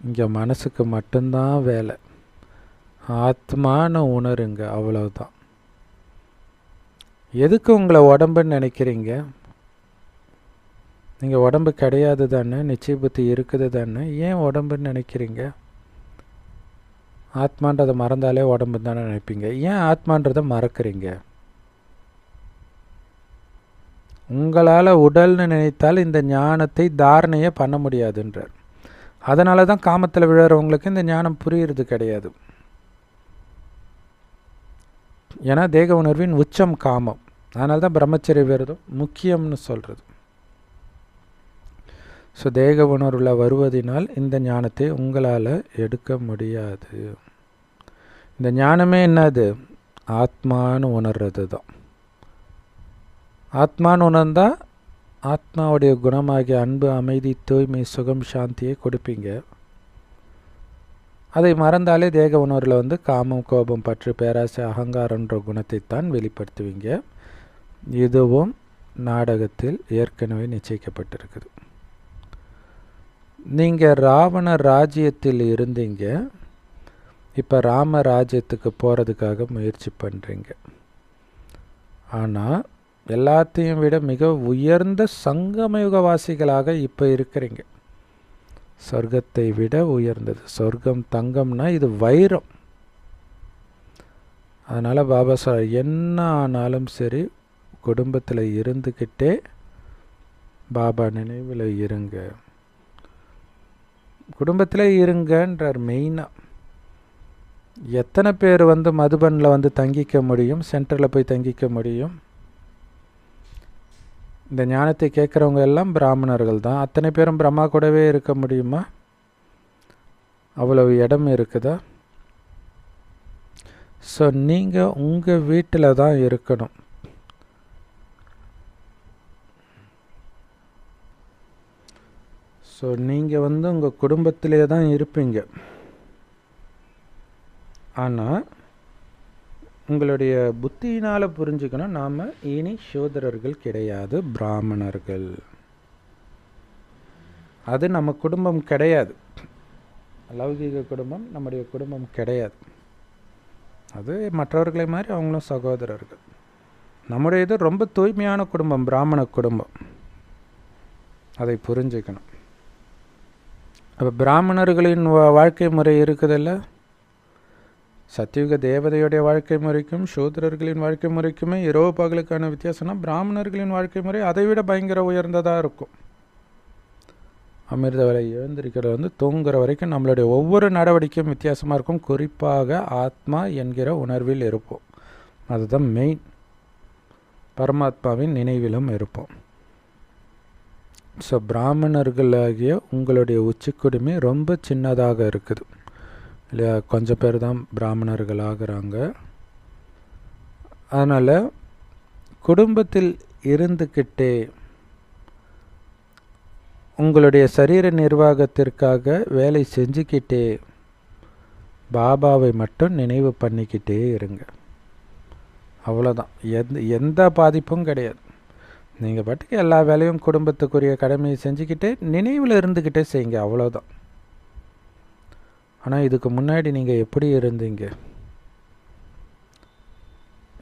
இங்கே மனசுக்கு மட்டும்தான் வேலை. ஆத்மான உணருங்க, அவ்வளவுதான். எதுக்கு உங்களை உடம்புன்னு நினைக்கிறீங்க? நீங்கள் உடம்பு கிடையாது தானே, நிச்சய புத்தி இருக்குது தானே, ஏன் உடம்புன்னு நினைக்கிறீங்க? ஆத்மான்றதை மறந்தாலே உடம்பு தானே நினைப்பீங்க. ஏன் ஆத்மான்றதை மறக்கிறீங்க? உங்களால் உடல்னு நினைத்தால் இந்த ஞானத்தை தாரணையே பண்ண முடியாதுன்றார். அதனால தான் காமத்தில் விழுறவங்களுக்கு இந்த ஞானம் புரியுறது கிடையாது. ஏன்னா தேக உணர்வின் உச்சம் காமம். அதனால தான் பிரம்மச்சரிய விரதம் முக்கியம்னு சொல்கிறது. ஸோ தேக உணர்வில் வருவதனால் இந்த ஞானத்தை உங்களால் எடுக்க முடியாது. இந்த ஞானமே என்னது? ஆத்மான்னு உணர்றது தான். ஆத்மான்னு உணர்ந்தால் ஆத்மாவுடைய குணமாகிய அன்பு, அமைதி, தூய்மை, சுகம், சாந்தியை கொடுப்பீங்க. அதை மறந்தாலே தேக உணர்வில் காமம், கோபம், பற்று, பேராசை, அகங்காரன்ற குணத்தை தான் வெளிப்படுத்துவீங்க. இதுவும் நாடகத்தில் ஏற்கனவே நிச்சயிக்கப்பட்டிருக்குது. நீங்கள் ராவண ராஜ்யத்தில் இருந்தீங்க. இப்போ ராமராஜ்யத்துக்கு போகிறதுக்காக முயற்சி பண்ணுறீங்க. ஆனால் எல்லாத்தையும் விட மிக உயர்ந்த சங்கமயுகவாசிகளாக இப்போ இருக்கிறீங்க. சொர்க்கத்தை விட உயர்ந்தது. சொர்க்கம் தங்கம்னா இது வைரம். அதனால் பாபா சார் என்ன ஆனாலும் சரி குடும்பத்தில் இருந்துக்கிட்டே பாபா நினைவில் இருங்க, குடும்பத்தில் இருங்கன்றார் மெயினாக. எத்தனை பேர் மதுபனில் தங்கிக்க முடியும், சென்டரில் போய் தங்கிக்க முடியும்? இந்த ஞானத்தை கேட்குறவங்க எல்லாம் பிராமணர்கள் தான். அத்தனை பேரும் பிரம்மா கூடவே இருக்க முடியுமா? அவ்வளவு இடம் இருக்குதா? ஸோ நீங்கள் உங்கள் வீட்டில் தான் இருக்கணும். ஸோ நீங்கள் உங்கள் குடும்பத்திலே தான் இருப்பீங்க. ஆனால் உங்களுடைய புத்தியினால் புரிஞ்சுக்கணும், நாம் இனி சூதரர்கள் கிடையாது, பிராமணர்கள். அது நம்ம குடும்பம் கிடையாது. லௌகீக குடும்பம் நம்முடைய குடும்பம் கிடையாது. அது மற்றவர்களை மாதிரி அவங்களும் சகோதரர்கள். நம்முடைய இது ரொம்ப தூய்மையான குடும்பம், பிராமண குடும்பம். அதை புரிஞ்சுக்கணும். அப்போ பிராமணர்களின் வாழ்க்கை முறை இருக்குதில்ல, சத்தியுக தேவதையுடைய வாழ்க்கை முறைக்கும் சூத்திரர்களின் வாழ்க்கை முறைக்குமே இரவு பகலுக்கான வித்தியாசம்னா பிராமணர்களின் வாழ்க்கை முறை அதை விட பயங்கர உயர்ந்ததாக இருக்கும். அமிர்த வேலை எழுந்திருக்கிறது தூங்குற வரைக்கும் நம்மளுடைய ஒவ்வொரு நடவடிக்கையும் வித்தியாசமாக இருக்கும். குறிப்பாக ஆத்மா என்கிற உணர்வில் இருப்போம். அதுதான் மெயின். பரமாத்மாவின் நினைவிலும் இருப்போம். ஸோ பிராமணர்களாகிய உங்களுடைய உச்சிக்குடுமி ரொம்ப சின்னதாக இருக்குது இல்லையா? கொஞ்சம் பேர் தான் பிராமணர்கள் ஆகிறாங்க. அதனால் குடும்பத்தில் இருந்துக்கிட்டே உங்களுடைய சரீர நிர்வாகத்திற்காக வேலை செஞ்சுக்கிட்டே பாபாவை மட்டும் நினைவு பண்ணிக்கிட்டே இருங்க. அவ்வளோதான். எந்த பாதிப்பும் கிடையாது. நீங்கள் பாட்டுக்கு எல்லா வேலையும் குடும்பத்துக்குரிய கடமையை செஞ்சுக்கிட்டே நினைவில் இருந்துக்கிட்டே செய்யுங்க. அவ்வளோதான். ஆனால் இதுக்கு முன்னாடி நீங்கள் எப்படி இருந்தீங்க,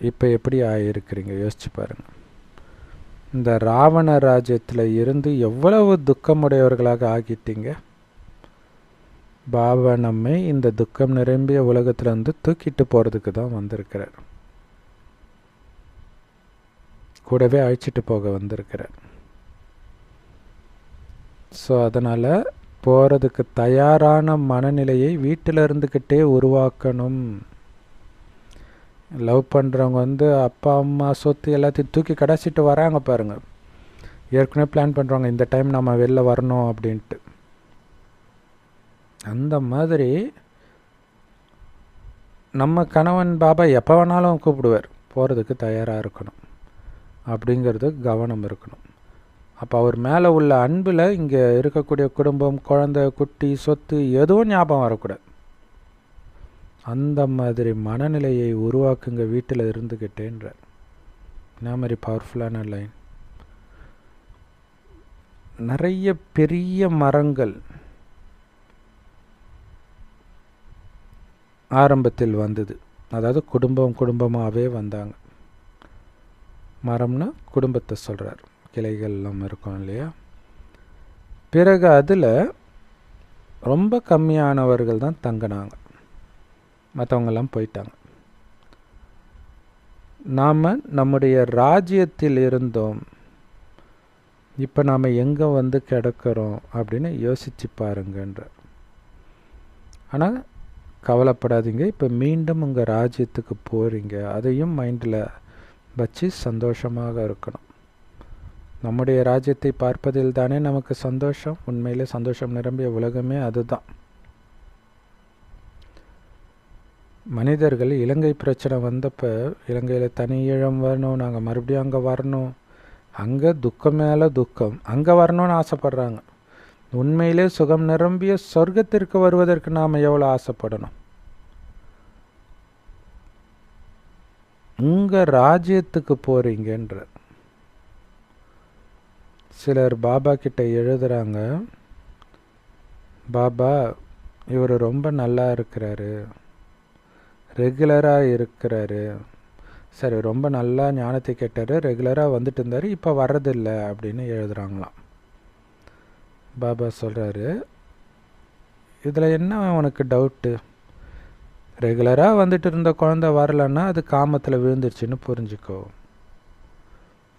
இப்போ எப்படி ஆகியிருக்கிறீங்க யோசிச்சு பாருங்கள். இந்த ராவண ராஜ்யத்தில் இருந்து எவ்வளவு துக்கமுடையவர்களாக ஆகிட்டீங்க. பாபா நம்மை இந்த துக்கம் நிரம்பிய உலகத்தில் தூக்கிட்டு போகிறதுக்கு தான் வந்திருக்கிறார். கூடவே அழைச்சிட்டு போக வந்திருக்கிறார். ஸோ அதனால் போகிறதுக்கு தயாரான மனநிலையை வீட்டில் இருந்துக்கிட்டே உருவாக்கணும். லவ் பண்ணுறவங்க அப்பா அம்மா சொத்து எல்லாத்தையும் தூக்கி கடைசிட்டு வராங்க பாருங்கள். ஏற்கனவே பிளான் பண்ணுறாங்க, இந்த டைம் நம்ம வெளில வரணும் அப்படின்ட்டு. அந்த மாதிரி நம்ம கணவன் பாபா எப்போ வேணாலும் கூப்பிடுவார். போகிறதுக்கு தயாராக இருக்கணும் அப்படிங்கிறது கவனம் இருக்கணும். அப்போ அவர் மேலே உள்ள அன்பில் இங்கே இருக்கக்கூடிய குடும்பம், குழந்தை, குட்டி, சொத்து எதுவும் ஞாபகம் வரக்கூடாது. அந்த மாதிரி மனநிலையை உருவாக்குங்க வீட்டில் இருந்துக்கிட்டேன்றார். என்ன மாதிரி பவர்ஃபுல்லான லைன். நிறைய பெரிய மரங்கள் ஆரம்பத்தில் வந்தது. அதாவது குடும்பமாகவே வந்தாங்க. மரம்னா குடும்பத்தை சொல்கிறார். கிளைகள் எல்லாம் இருக்கும் இல்லையா? பிறகு அதில் ரொம்ப கம்மியானவர்கள் தான் தங்கினாங்க, மற்றவங்கெல்லாம் போயிட்டாங்க. நாம் நம்முடைய ராஜ்யத்தில் இருந்தோம், இப்போ நாம் எங்கே கிடக்கிறோம் அப்படின்னு யோசித்து பாருங்கன்ற. ஆனால் கவலைப்படாதீங்க, இப்போ மீண்டும் உங்கள் ராஜ்யத்துக்கு போகிறீங்க. அதையும் மைண்டில் வச்சு சந்தோஷமாக இருக்கணும். நம்முடைய ராஜ்யத்தை பார்ப்பதில் தானே நமக்கு சந்தோஷம். உண்மையிலே சந்தோஷம் நிரம்பிய உலகமே அதுதான். மனிதர்கள் இலங்கை பிரச்சனை வந்தப்போ இலங்கையில் தனி ஈழம் வரணும், நாங்கள் மறுபடியும் அங்கே வரணும், அங்கே துக்கம் மேலே துக்கம், அங்கே வரணும்னு ஆசைப்படுறாங்க. உண்மையிலே சுகம் நிரம்பிய சொர்க்கத்திற்கு வருவதற்கு நாம் எவ்வளோ ஆசைப்படணும். உங்கள் ராஜ்யத்துக்கு போகிறீங்கன்ற. சிலர் பாபா கிட்ட எழுதுகிறாங்க, பாபா இவர் ரொம்ப நல்லா இருக்கிறாரு, ரெகுலராக இருக்கிறாரு. சரி, ரொம்ப நல்லா ஞானத்தை கேட்டார், ரெகுலராக வந்துட்டு இருந்தார், இப்போ வர்றதில்லை அப்படின்னு எழுதுகிறாங்களாம். பாபா சொல்கிறாரு, இதில் என்ன உனக்கு டவுட்டு? ரெகுலராக வந்துட்டு இருந்த குழந்தை வரலன்னா அது காமத்தில் விழுந்துருச்சுன்னு புரிஞ்சுக்கோ.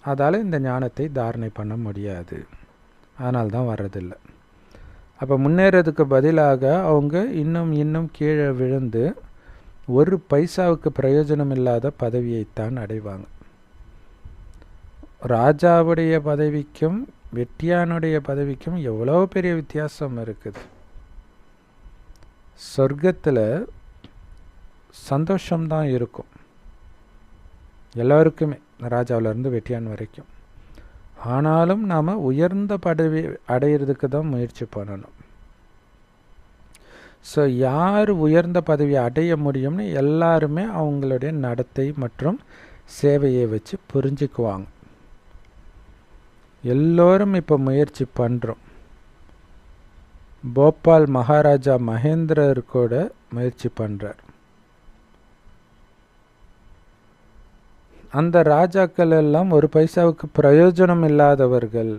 அதால் இந்த ஞானத்தை தாரணை பண்ண முடியாது, அதனால தான் வர்றதில்லை. அப்போ முன்னேறதுக்கு பதிலாக அவங்க இன்னும் கீழே விழுந்து ஒரு பைசாவுக்கு பிரயோஜனம் இல்லாத பதவியைத்தான் அடைவாங்க. ராஜாவுடைய பதவிக்கும் வெட்டியானுடைய பதவிக்கும் எவ்வளோ பெரிய வித்தியாசம் இருக்குது. சொர்க்கத்தில் சந்தோஷம்தான் இருக்கும் எல்லோருக்குமே, ராஜாவிலேருந்து வெட்டியான் வரைக்கும். ஆனாலும் நாம் உயர்ந்த பதவி அடையிறதுக்கு தான் முயற்சி பண்ணணும். ஸோ யார் உயர்ந்த பதவியை அடைய முடியும்னு எல்லாருமே அவங்களுடைய நடத்தை மற்றும் சேவையை வச்சு புரிஞ்சுக்குவாங்க. எல்லோரும் இப்போ முயற்சி பண்ணுறோம். போபால் மகாராஜா மகேந்திரர் கூட முயற்சி பண்ணுறார். அந்த ராஜாக்கள் எல்லாம் ஒரு பைசாவுக்கு பிரயோஜனம் இல்லாதவர்கள்.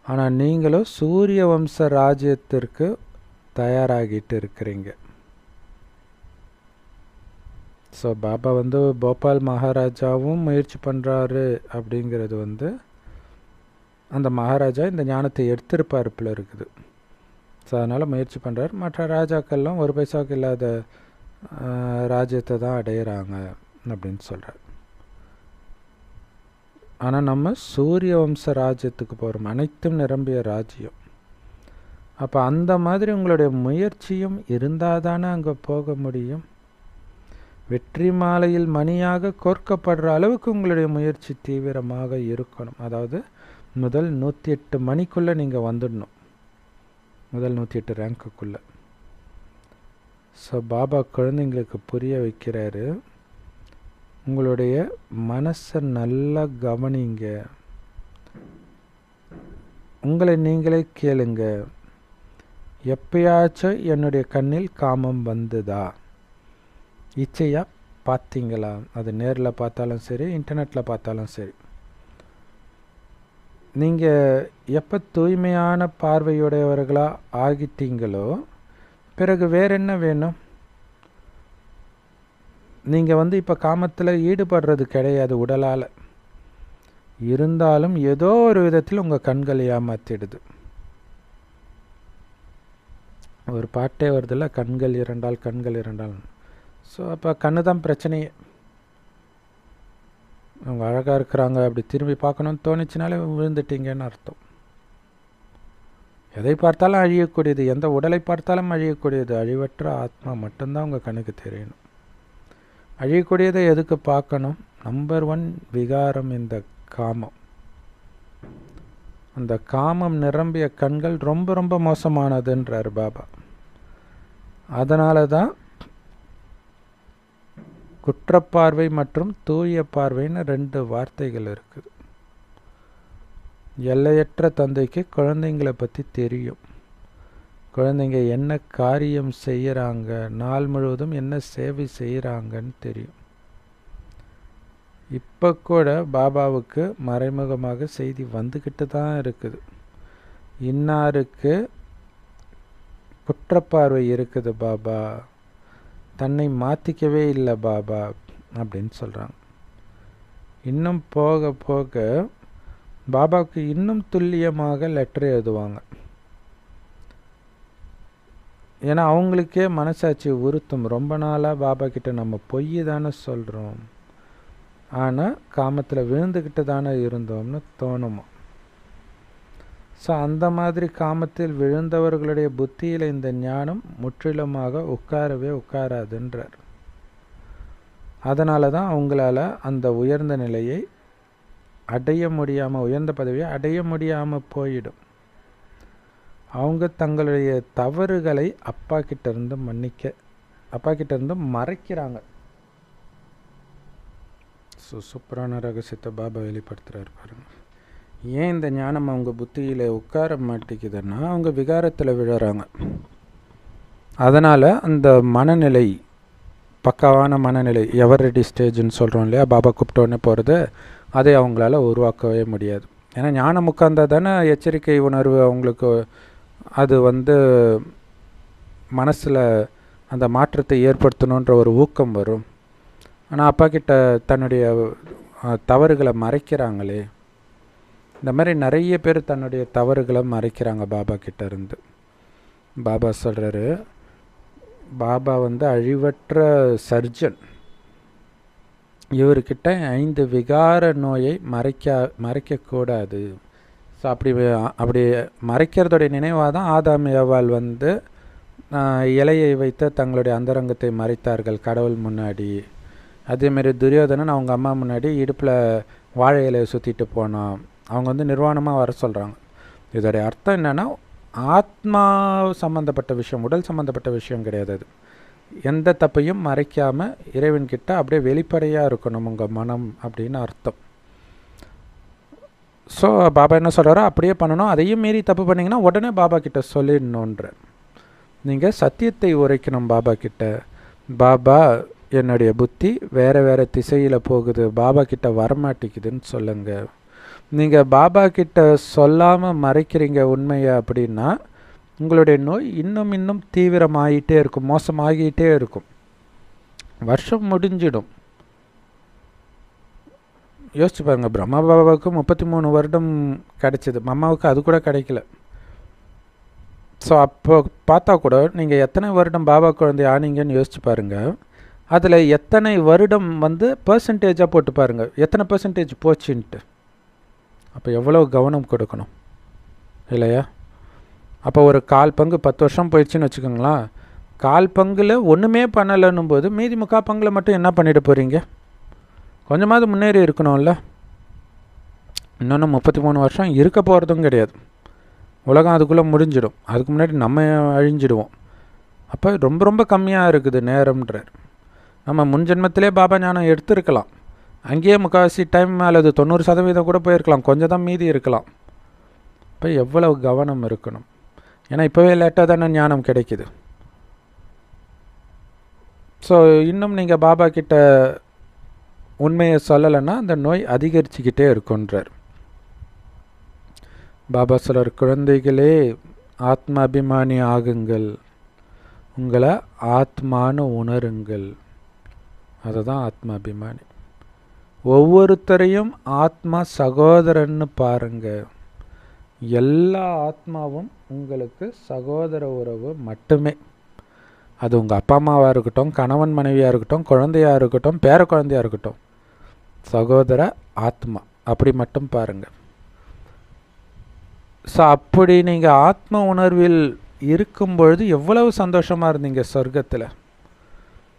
ஆனால் நீங்களும் சூரிய வம்ச ராஜ்யத்திற்கு தயாராகிட்டு இருக்கிறீங்க. ஸோ பாபா போபால் மகாராஜாவும் முயற்சி பண்ணுறாரு அப்படிங்கிறது அந்த மகாராஜா இந்த ஞானத்தை எடுத்திருப்பார் போல இருக்குது. ஸோ அதனால் முயற்சி பண்ணுறார். மற்ற ராஜாக்கள்லாம் ஒரு பைசாவுக்கு இல்லாத ராஜ்யத்தை தான் அடையிறாங்க அப்படின்னு சொல்கிறார். ஆனால் நம்ம சூரிய வம்ச ராஜ்யத்துக்கு போகிறோம், அனைத்தும் நிரம்பிய ராஜ்யம். அப்போ அந்த மாதிரி உங்களுடைய முயற்சியும் இருந்தால் தானே அங்கே போக முடியும். வெற்றி மாலையில் மணியாக கோர்க்கப்படுற அளவுக்கு உங்களுடைய முயற்சி தீவிரமாக இருக்கணும். அதாவது முதல் 108 மணிக்குள்ளே நீங்கள் வந்துடணும், முதல் 108 ரேங்க்குள்ளே. ஸோ பாபா குழந்தைங்களுக்கு புரிய வைக்கிறாரு, உங்களுடைய மனசை நல்லா கவனிங்க, உங்களை நீங்களே கேளுங்க, எப்பயாச்சும் என்னுடைய கண்ணில் காமம் வந்ததா, இச்சையாக பார்த்தீங்களா? அது நேரில் பார்த்தாலும் சரி, இன்டர்நெட்டில் பார்த்தாலும் சரி. நீங்கள் எப்போ தூய்மையான பார்வையுடையவர்களாக ஆகிட்டீங்களோ பிறகு வேற என்ன வேணும்? நீங்கள் இப்போ காமத்தில் ஈடுபடுறது கிடையாது உடலால். இருந்தாலும் ஏதோ ஒரு விதத்தில் உங்கள் கண்கள் ஏமாற்றிடுது. ஒரு பாட்டே வருதில்ல, கண்கள் இரண்டால் கண்கள் இரண்டால். ஸோ அப்போ கண்ணு தான் பிரச்சனையே. அவங்க அழகாக இருக்கிறாங்க, அப்படி திரும்பி பார்க்கணுன்னு தோணிச்சினாலே விழுந்துட்டீங்கன்னு அர்த்தம். எதை பார்த்தாலும் அழியக்கூடியது, எந்த உடலை பார்த்தாலும் அழியக்கூடியது, அழிவற்ற ஆத்மா மட்டும்தான் உங்கள் கண்ணுக்கு தெரியணும். அழியக்கூடியதை எதுக்கு பார்க்கணும்? நம்பர் 1 விகாரம் இந்த காமம். அந்த காமம் நிரம்பிய கண்கள் ரொம்ப ரொம்ப மோசமானதுன்றார் பாபா. அதனால தான் குற்றப்பார்வை மற்றும் தூய பார்வைன்னு 2 வார்த்தைகள் இருக்குது. எல்லையற்ற தந்தைக்கு குழந்தைங்களை பற்றி தெரியும். குழந்தைங்க என்ன காரியம் செய்கிறாங்க, நாள் முழுவதும் என்ன சேவை செய்கிறாங்கன்னு தெரியும். இப்போ கூட பாபாவுக்கு மறைமுகமாக செய்தி வந்துக்கிட்டு தான் இருக்குது. இன்னாருக்கு குற்றப்பார்வை இருக்குது பாபா, தன்னை மாற்றிக்கவே இல்லை பாபா அப்படின்னு சொல்கிறாங்க. இன்னும் போக போக பாபாவுக்கு இன்னும் துல்லியமாக லெட்டர் எழுதுவாங்க. ஏன்னா அவங்களுக்கே மனசாட்சி உறுத்தும், ரொம்ப நாளாக பாபா கிட்ட நம்ம பொய் தானே சொல்கிறோம், ஆனால் காமத்தில் விழுந்துக்கிட்டு தானே இருந்தோம்னு தோணுமா. ஸோ அந்த மாதிரி காமத்தில் விழுந்தவர்களுடைய புத்தியில் இந்த ஞானம் முற்றிலுமாக உட்காரவே உட்காராதுன்றார். அதனால தான் அவங்களால அந்த உயர்ந்த நிலையை அடைய முடியாமல், உயர்ந்த பதவியை அடைய முடியாமல் போயிடும். அவங்க தங்களுடைய தவறுகளை அப்பா கிட்டேருந்து மறைக்கிறாங்க. சூப்பரான ரகசியத்தை பாபா வெளிப்படுத்துகிறார் பாருங்க. ஏன் இந்த ஞானம் அவங்க புத்தியில் உட்கார மாட்டேங்குதுன்னா அவங்க விகாரத்தில் விழுறாங்க. அதனால் அந்த மனநிலை பக்காவான மனநிலை, எவர் ரெடி ஸ்டேஜ்னு சொல்கிறோம் இல்லையா, பாபா கூப்பிட்டோன்னே போகிறது, அதை அவங்களால உருவாக்கவே முடியாது. ஏன்னா ஞானம் உட்கார்ந்தா தானே எச்சரிக்கை உணர்வு அவங்களுக்கு அது மனசில் அந்த மாற்றத்தை ஏற்படுத்தணுன்ற ஒரு ஊக்கம் வரும். ஆனால் அப்பா கிட்ட தன்னுடைய தவறுகளை மறைக்கிறாங்களே, இந்த மாதிரி நிறைய பேர் தன்னுடைய தவறுகளை மறைக்கிறாங்க பாபா கிட்ட இருந்து. பாபா சொல்கிறாரு, பாபா அழிவற்ற சர்ஜன், இவர்கிட்ட 5 விகார நோயை மறைக்கக்கூடாது. ஸோ அப்படி மறைக்கிறதோடைய நினைவாக தான் ஆதாம் ஏவாள் இலையை வைத்து தங்களுடைய அந்தரங்கத்தை மறைத்தார்கள் கடவுள் முன்னாடி. அதேமாரி துரியோதனன் அவங்க அம்மா முன்னாடி இடுப்பில் வாழை இலையை சுற்றிட்டு போனான். அவங்க நிர்வாணமாக வர சொல்கிறாங்க. இதோடைய அர்த்தம் என்னென்னா, ஆத்மா சம்மந்தப்பட்ட விஷயம், உடல் சம்மந்தப்பட்ட விஷயம் கிடையாது. அது எந்த தப்பையும் மறைக்காமல் இறைவன்கிட்ட அப்படியே வெளிப்படையாக இருக்கணும் உங்கள் மனம் அப்படின்னு அர்த்தம். ஸோ பாபா என்ன சொல்கிறாரோ அப்படியே பண்ணணும். அதையும் மீறி தப்பு பண்ணிங்கன்னா உடனே பாபா கிட்ட சொல்லிடணுன்ற. நீங்கள் சத்தியத்தை உரைக்கணும் பாபா கிட்ட. பாபா, என்னுடைய புத்தி வேறு வேறு திசையில் போகுது, பாபா கிட்ட வரமாட்டேங்குதுன்னு சொல்லுங்கள். நீங்கள் பாபா கிட்ட சொல்லாமல் மறைக்கிறீங்க உண்மையை அப்படின்னா உங்களுடைய நோய் இன்னும் தீவிரமாகிட்டே இருக்கும், மோசமாகிட்டே இருக்கும். வருஷம் முடிஞ்சிடும். யோசிச்சு பாருங்கள், பிரம்மா பாபாவுக்கு 33 வருடம் கிடைச்சிது, அம்மாவுக்கு அது கூட கிடைக்கல. ஸோ அப்போ பார்த்தா கூட நீங்கள் எத்தனை வருடம் பாபா குழந்தை ஆனீங்கன்னு யோசிச்சு பாருங்கள். அதில் எத்தனை வருடம் பர்சன்டேஜாக போட்டு பாருங்கள், எத்தனை பர்சன்டேஜ் போச்சுன்ட்டு. அப்போ எவ்வளோ கவனம் கொடுக்கணும் இல்லையா? அப்போ ஒரு 1/4 பங்கு 10 வருஷம் போயிடுச்சுன்னு வச்சுக்கோங்களேன். 1/4 பங்கில் ஒன்றுமே பண்ணலைன்னும் போது மீதி 3/4 பங்கில் மட்டும் என்ன பண்ணிட்டு போகிறீங்க? கொஞ்சமாவது முன்னேறி இருக்கணும்ல. இன்னொன்று 33 வருஷம் இருக்க போகிறதும் கிடையாது. உலகம் அதுக்குள்ளே முடிஞ்சிடும். அதுக்கு முன்னாடி நம்ம அழிஞ்சிடுவோம். அப்போ ரொம்ப ரொம்ப கம்மியாக இருக்குது நேரம்ன்றார். நம்ம முன்ஜென்மத்திலே பாபா ஞானம் எடுத்துருக்கலாம். அங்கேயே முக்கால்வாசி டைம் மேலே அது 90% கூட போயிருக்கலாம், கொஞ்சம் தான் மீதி இருக்கலாம். இப்போ எவ்வளவு கவனம் இருக்கணும். ஏன்னா இப்போவே லேட்டாக தானே ஞானம் கிடைக்கிது. ஸோ இன்னும் நீங்கள் பாபா கிட்ட உண்மையை சொல்லலைன்னா அந்த நோய் அதிகரிச்சுக்கிட்டே இருக்குன்றார் பாபா. சொல்கிறார், குழந்தைகளே ஆத்மாபிமானி ஆகுங்கள், உங்களை ஆத்மானு உணருங்கள். அதுதான் ஆத்மாபிமானி. ஒவ்வொருத்தரையும் ஆத்மா சகோதரன்னு பாருங்க. எல்லா ஆத்மாவும் உங்களுக்கு சகோதர உறவு மட்டுமே. அது உங்கள் அப்பா அம்மாவாக இருக்கட்டும், கணவன் மனைவியாக இருக்கட்டும், குழந்தையாக இருக்கட்டும், பேர குழந்தையாக இருக்கட்டும், சகோதர ஆத்மா அப்படி மட்டும் பாருங்கள். ஸோ அப்படி நீங்கள் ஆத்ம உணர்வில் இருக்கும் பொழுது எவ்வளவு சந்தோஷமாக இருந்தீங்க சொர்க்கத்தில்.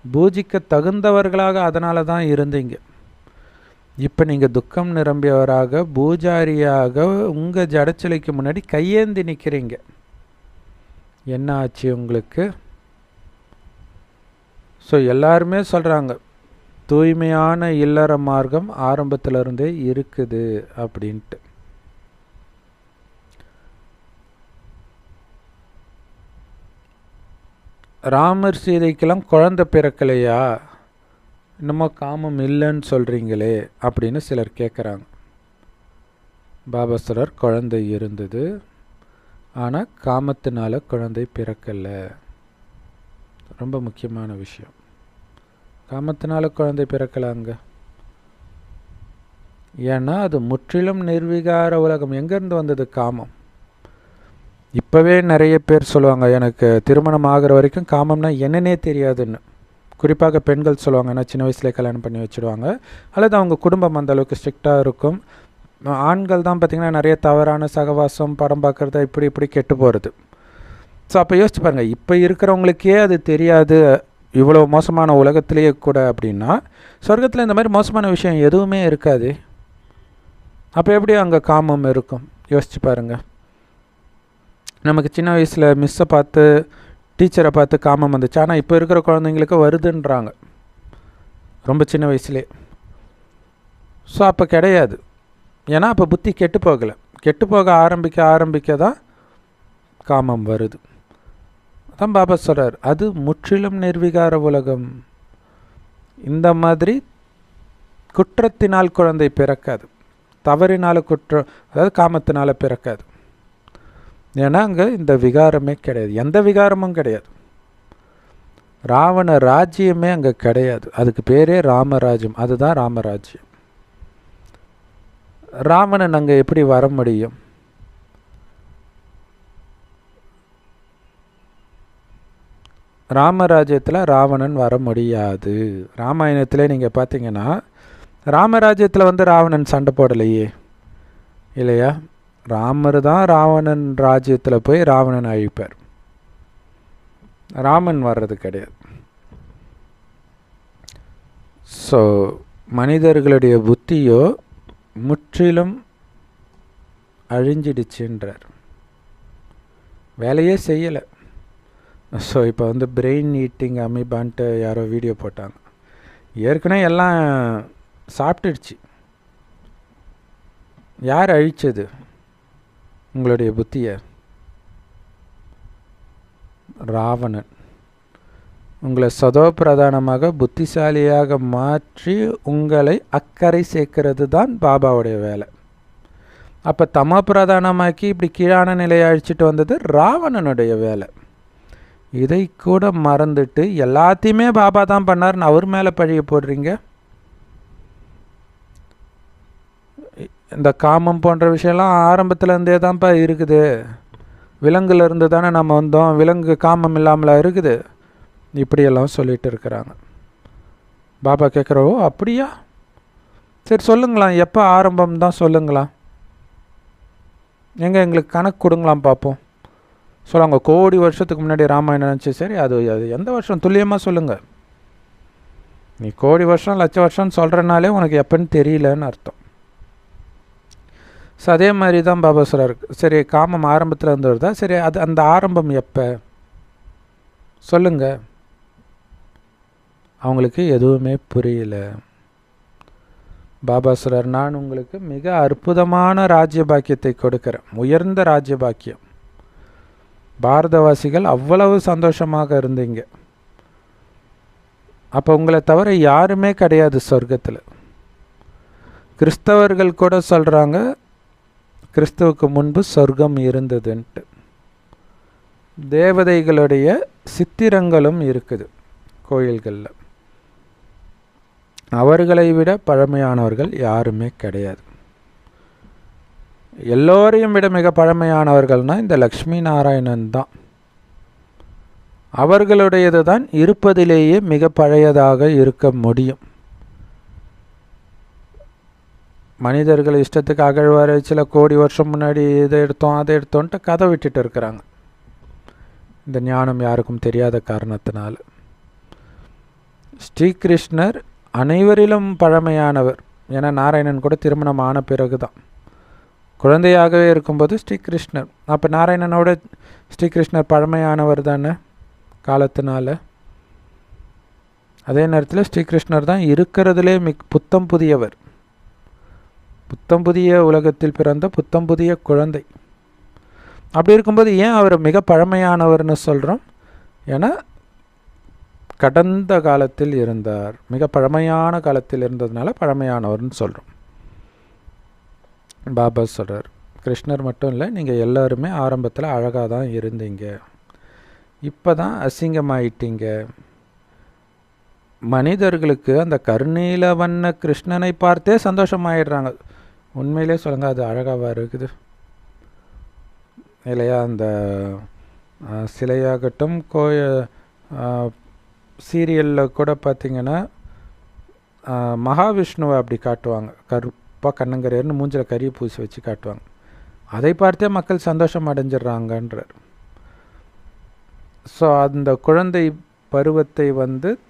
பூஜிக்க தகுந்தவர்களாக அதனால தான் இருந்தீங்க. இப்போ நீங்கள் துக்கம் நிரம்பியவராக பூஜாரியாக உங்கள் ஜடச்சிலைக்கு முன்னாடி கையேந்தி நிற்கிறீங்க. என்ன ஆச்சு உங்களுக்கு? ஸோ எல்லாருமே சொல்கிறாங்க, தூய்மையான இல்லற மார்க்கம் ஆரம்பத்திலிருந்தே இருக்குது அப்படின்ட்டு. ராமர் சீதைக்கெல்லாம் குழந்தை பிறக்கலையா, இன்னமும் காமம் இல்லைன்னு சொல்கிறீங்களே அப்படின்னு சிலர் கேட்குறாங்க. பாபா சொல்றார், குழந்தை இருந்தது, ஆனால் காமத்தினால குழந்தை பிறக்கலை. ரொம்ப முக்கியமான விஷயம். காமத்தினால குழந்தை பிறக்கலாங்க. ஏன்னா அது முற்றிலும் நிர்விகார உலகம். எங்கேருந்து வந்தது காமம்? இப்போவே நிறைய பேர் சொல்லுவாங்க, எனக்கு திருமணம் ஆகிற வரைக்கும் காமம்னா என்னன்னே தெரியாதுன்னு. குறிப்பாக பெண்கள் சொல்லுவாங்க, ஏன்னா சின்ன வயசுலேயே கல்யாணம் பண்ணி வச்சுடுவாங்க, அல்லது அவங்க குடும்பம் அந்த அளவுக்கு ஸ்ட்ரிக்டாக இருக்கும். ஆண்கள் தான் பார்த்திங்கன்னா நிறைய தவறான சகவாசம், படம் பார்க்குறது, இப்படி கெட்டு போகிறது. ஸோ அப்போ யோசிச்சு பாருங்கள், இப்போ இருக்கிறவங்களுக்கே அது தெரியாது இவ்வளோ மோசமான உலகத்திலேயே கூட அப்படின்னா, சொர்க்கத்தில் இந்த மாதிரி மோசமான விஷயம் எதுவுமே இருக்காது. அப்போ எப்படி அங்கே காமம் இருக்கும்? யோசிச்சு பாருங்கள். நமக்கு சின்ன வயசில் மிஸ்ஸை பார்த்து, டீச்சரை பார்த்து காமம் வந்துச்சு. ஆனால் இப்போ இருக்கிற குழந்தைங்களுக்கு வருதுன்றாங்க ரொம்ப சின்ன வயசுலேயே. ஸோ அப்போ கிடையாது. ஏன்னா அப்போ புத்தி கெட்டு போகலை. கெட்டு போக ஆரம்பிக்க தான் காமம் வருது. அதான் பாபா சொல்கிறார், அது முற்றிலும் நிர்விகார உலகம். இந்த மாதிரி குற்றத்தினால் குழந்தை பிறக்காது, தவறினால அதாவது காமத்தினால் பிறக்காது. ஏன்னா அங்கே இந்த விகாரமே கிடையாது, எந்த விகாரமும் கிடையாது. ராவண ராஜ்யமே அங்கே கிடையாது. அதுக்கு பேரே ராமராஜ்யம், அதுதான் ராமராஜ்யம். ராவணன் அங்கே எப்படி வர முடியும்? ராமராஜ்யத்தில் ராவணன் வர முடியாது. ராமாயணத்தில் நீங்கள் பார்த்தீங்கன்னா ராமராஜ்யத்தில் ராவணன் சண்டை போடலையே இல்லையா? ராமர் தான் ராவணன் ராஜ்யத்தில் போய் ராவணன் அழிப்பார், ராமன் வர்றது கிடையாது. ஸோ மனிதர்களுடைய புத்தியோ முற்றிலும் அழிஞ்சிடுச்சுன்றார், வேலையே செய்யலை. ஸோ இப்போ பிரெயின் ஈட்டிங் அமீபான்ட்டு யாரோ வீடியோ போட்டாங்க. ஏற்கனவே எல்லாம் சாப்பிட்டுடுச்சு. யார் அழிச்சது உங்களுடைய புத்தியை? ராவணன். உங்களை சதோ பிரதானமாக புத்திசாலியாக மாற்றி உங்களை அக்கறை சேர்க்கிறது தான் பாபாவுடைய வேலை. அப்போ தமோ பிரதானமாக்கி இப்படி கீழான நிலையை அழிச்சிட்டு வந்தது ராவணனுடைய வேலை. இதை கூட மறந்துட்டு எல்லாத்தையுமே பாபா தான் பண்ணார்னு அவர் மேலே பழிய போடுறீங்க. இந்த காமம் போன்ற விஷயம்லாம் ஆரம்பத்துலேருந்தே தான்ப்பா இருக்குது. விலங்குலேருந்து தானே நம்ம வந்தோம், விலங்கு காமம் இல்லாமலா இருக்குது? இப்படியெல்லாம் சொல்லிட்டு இருக்கிறாங்க. பாபா கேட்குறோ அப்படியா? சரி சொல்லுங்களாம், எப்போ ஆரம்பம் தான் சொல்லுங்களாம், எங்களுக்கு கணக்கு கொடுங்களாம் பார்ப்போம். சொல்லுவாங்க கோடி வருஷத்துக்கு முன்னாடி ராமாயணம் நினச்சி. சரி அது எந்த வருஷம் துல்லியமாக சொல்லுங்கள். நீ கோடி வருஷம் லட்ச வருஷம்னு சொல்கிறனாலே உனக்கு எப்போன்னு தெரியலன்னு அர்த்தம். ஸோ அதே மாதிரி தான் பாபா சொல்கிறார். சரி காமம் ஆரம்பத்தில் இருந்து வருதா? சரி அது அந்த ஆரம்பம் எப்போ சொல்லுங்க. அவங்களுக்கு எதுவுமே புரியல. பாபா சொல்கிறார், நான் உங்களுக்கு மிக அற்புதமான ராஜ்ய பாக்கியத்தை கொடுக்குறேன், உயர்ந்த ராஜ்ய பாக்கியம். பாரதவாசிகள் அவ்வளவு சந்தோஷமாக இருந்தீங்க. அப்போ உங்களை தவிர யாருமே கிடையாது சொர்க்கத்தில். கிறிஸ்தவர்கள் கூட சொல்கிறாங்க கிறிஸ்துவுக்கு முன்பு சொர்க்கம் இருந்ததுன்ட்டு. தேவதைகளுடைய சித்திரங்களும் இருக்குது கோயில்களில். அவர்களை விட பழமையானவர்கள் யாருமே கிடையாது. எல்லோரையும் விட மிக பழமையானவர்கள்னால் இந்த லக்ஷ்மி நாராயணன் தான். அவர்களுடையது தான் இருப்பதிலேயே மிக பழையதாக இருக்க முடியும். மனிதர்கள் இஷ்டத்துக்கு அகழ்வார் சில கோடி வருஷம் முன்னாடி இதை எடுத்தோம் அதை எடுத்தோன்ட்டு கதை விட்டுட்டு இருக்கிறாங்க. இந்த ஞானம் யாருக்கும் தெரியாத காரணத்தினால. ஸ்ரீகிருஷ்ணர் அனைவரிலும் பழமையானவர். ஏன்னா நாராயணன் கூட திருமணம் ஆன பிறகு தான், குழந்தையாகவே இருக்கும்போது ஸ்ரீகிருஷ்ணர். அப்போ நாராயணனோட ஸ்ரீகிருஷ்ணர் பழமையானவர் தானே காலத்தினால. அதே நேரத்தில் ஸ்ரீகிருஷ்ணர் தான் இருக்கிறதுலே புத்தம் புதியவர், புத்தம் புதிய உலகத்தில் பிறந்த புத்தம் புதிய குழந்தை. அப்படி இருக்கும்போது ஏன் அவர் மிக பழமையானவர்னு சொல்கிறோம்? ஏன்னா கடந்த காலத்தில் இருந்தார், மிக பழமையான காலத்தில் இருந்ததுனால பழமையானவர்னு சொல்கிறோம். பாபா சொல்கிறார், கிருஷ்ணர் மட்டும் இல்லை, நீங்கள் எல்லாருமே ஆரம்பத்தில் அழகாக தான் இருந்தீங்க, இப்போ தான் அசிங்கமாயிட்டீங்க. மனிதர்களுக்கு அந்த கருணீல வண்ண கிருஷ்ணனை பார்த்தே சந்தோஷமாயிடுறாங்க. உண்மையிலே சொல்லுங்கள், அது அழகாக இருக்குது இல்லையா? அந்த சிலையாகட்டும் சீரியலில் கூட பார்த்திங்கன்னா மகாவிஷ்ணுவை அப்படி காட்டுவாங்க, கருப்பாக கண்ணங்கரையர்னு மூஞ்சில் கறியை பூசி வச்சு காட்டுவாங்க. அதை பார்த்தே மக்கள் சந்தோஷம் அடைஞ்சிட்றாங்கன்றார். ஸோ அந்த குழந்தை பருவத்தை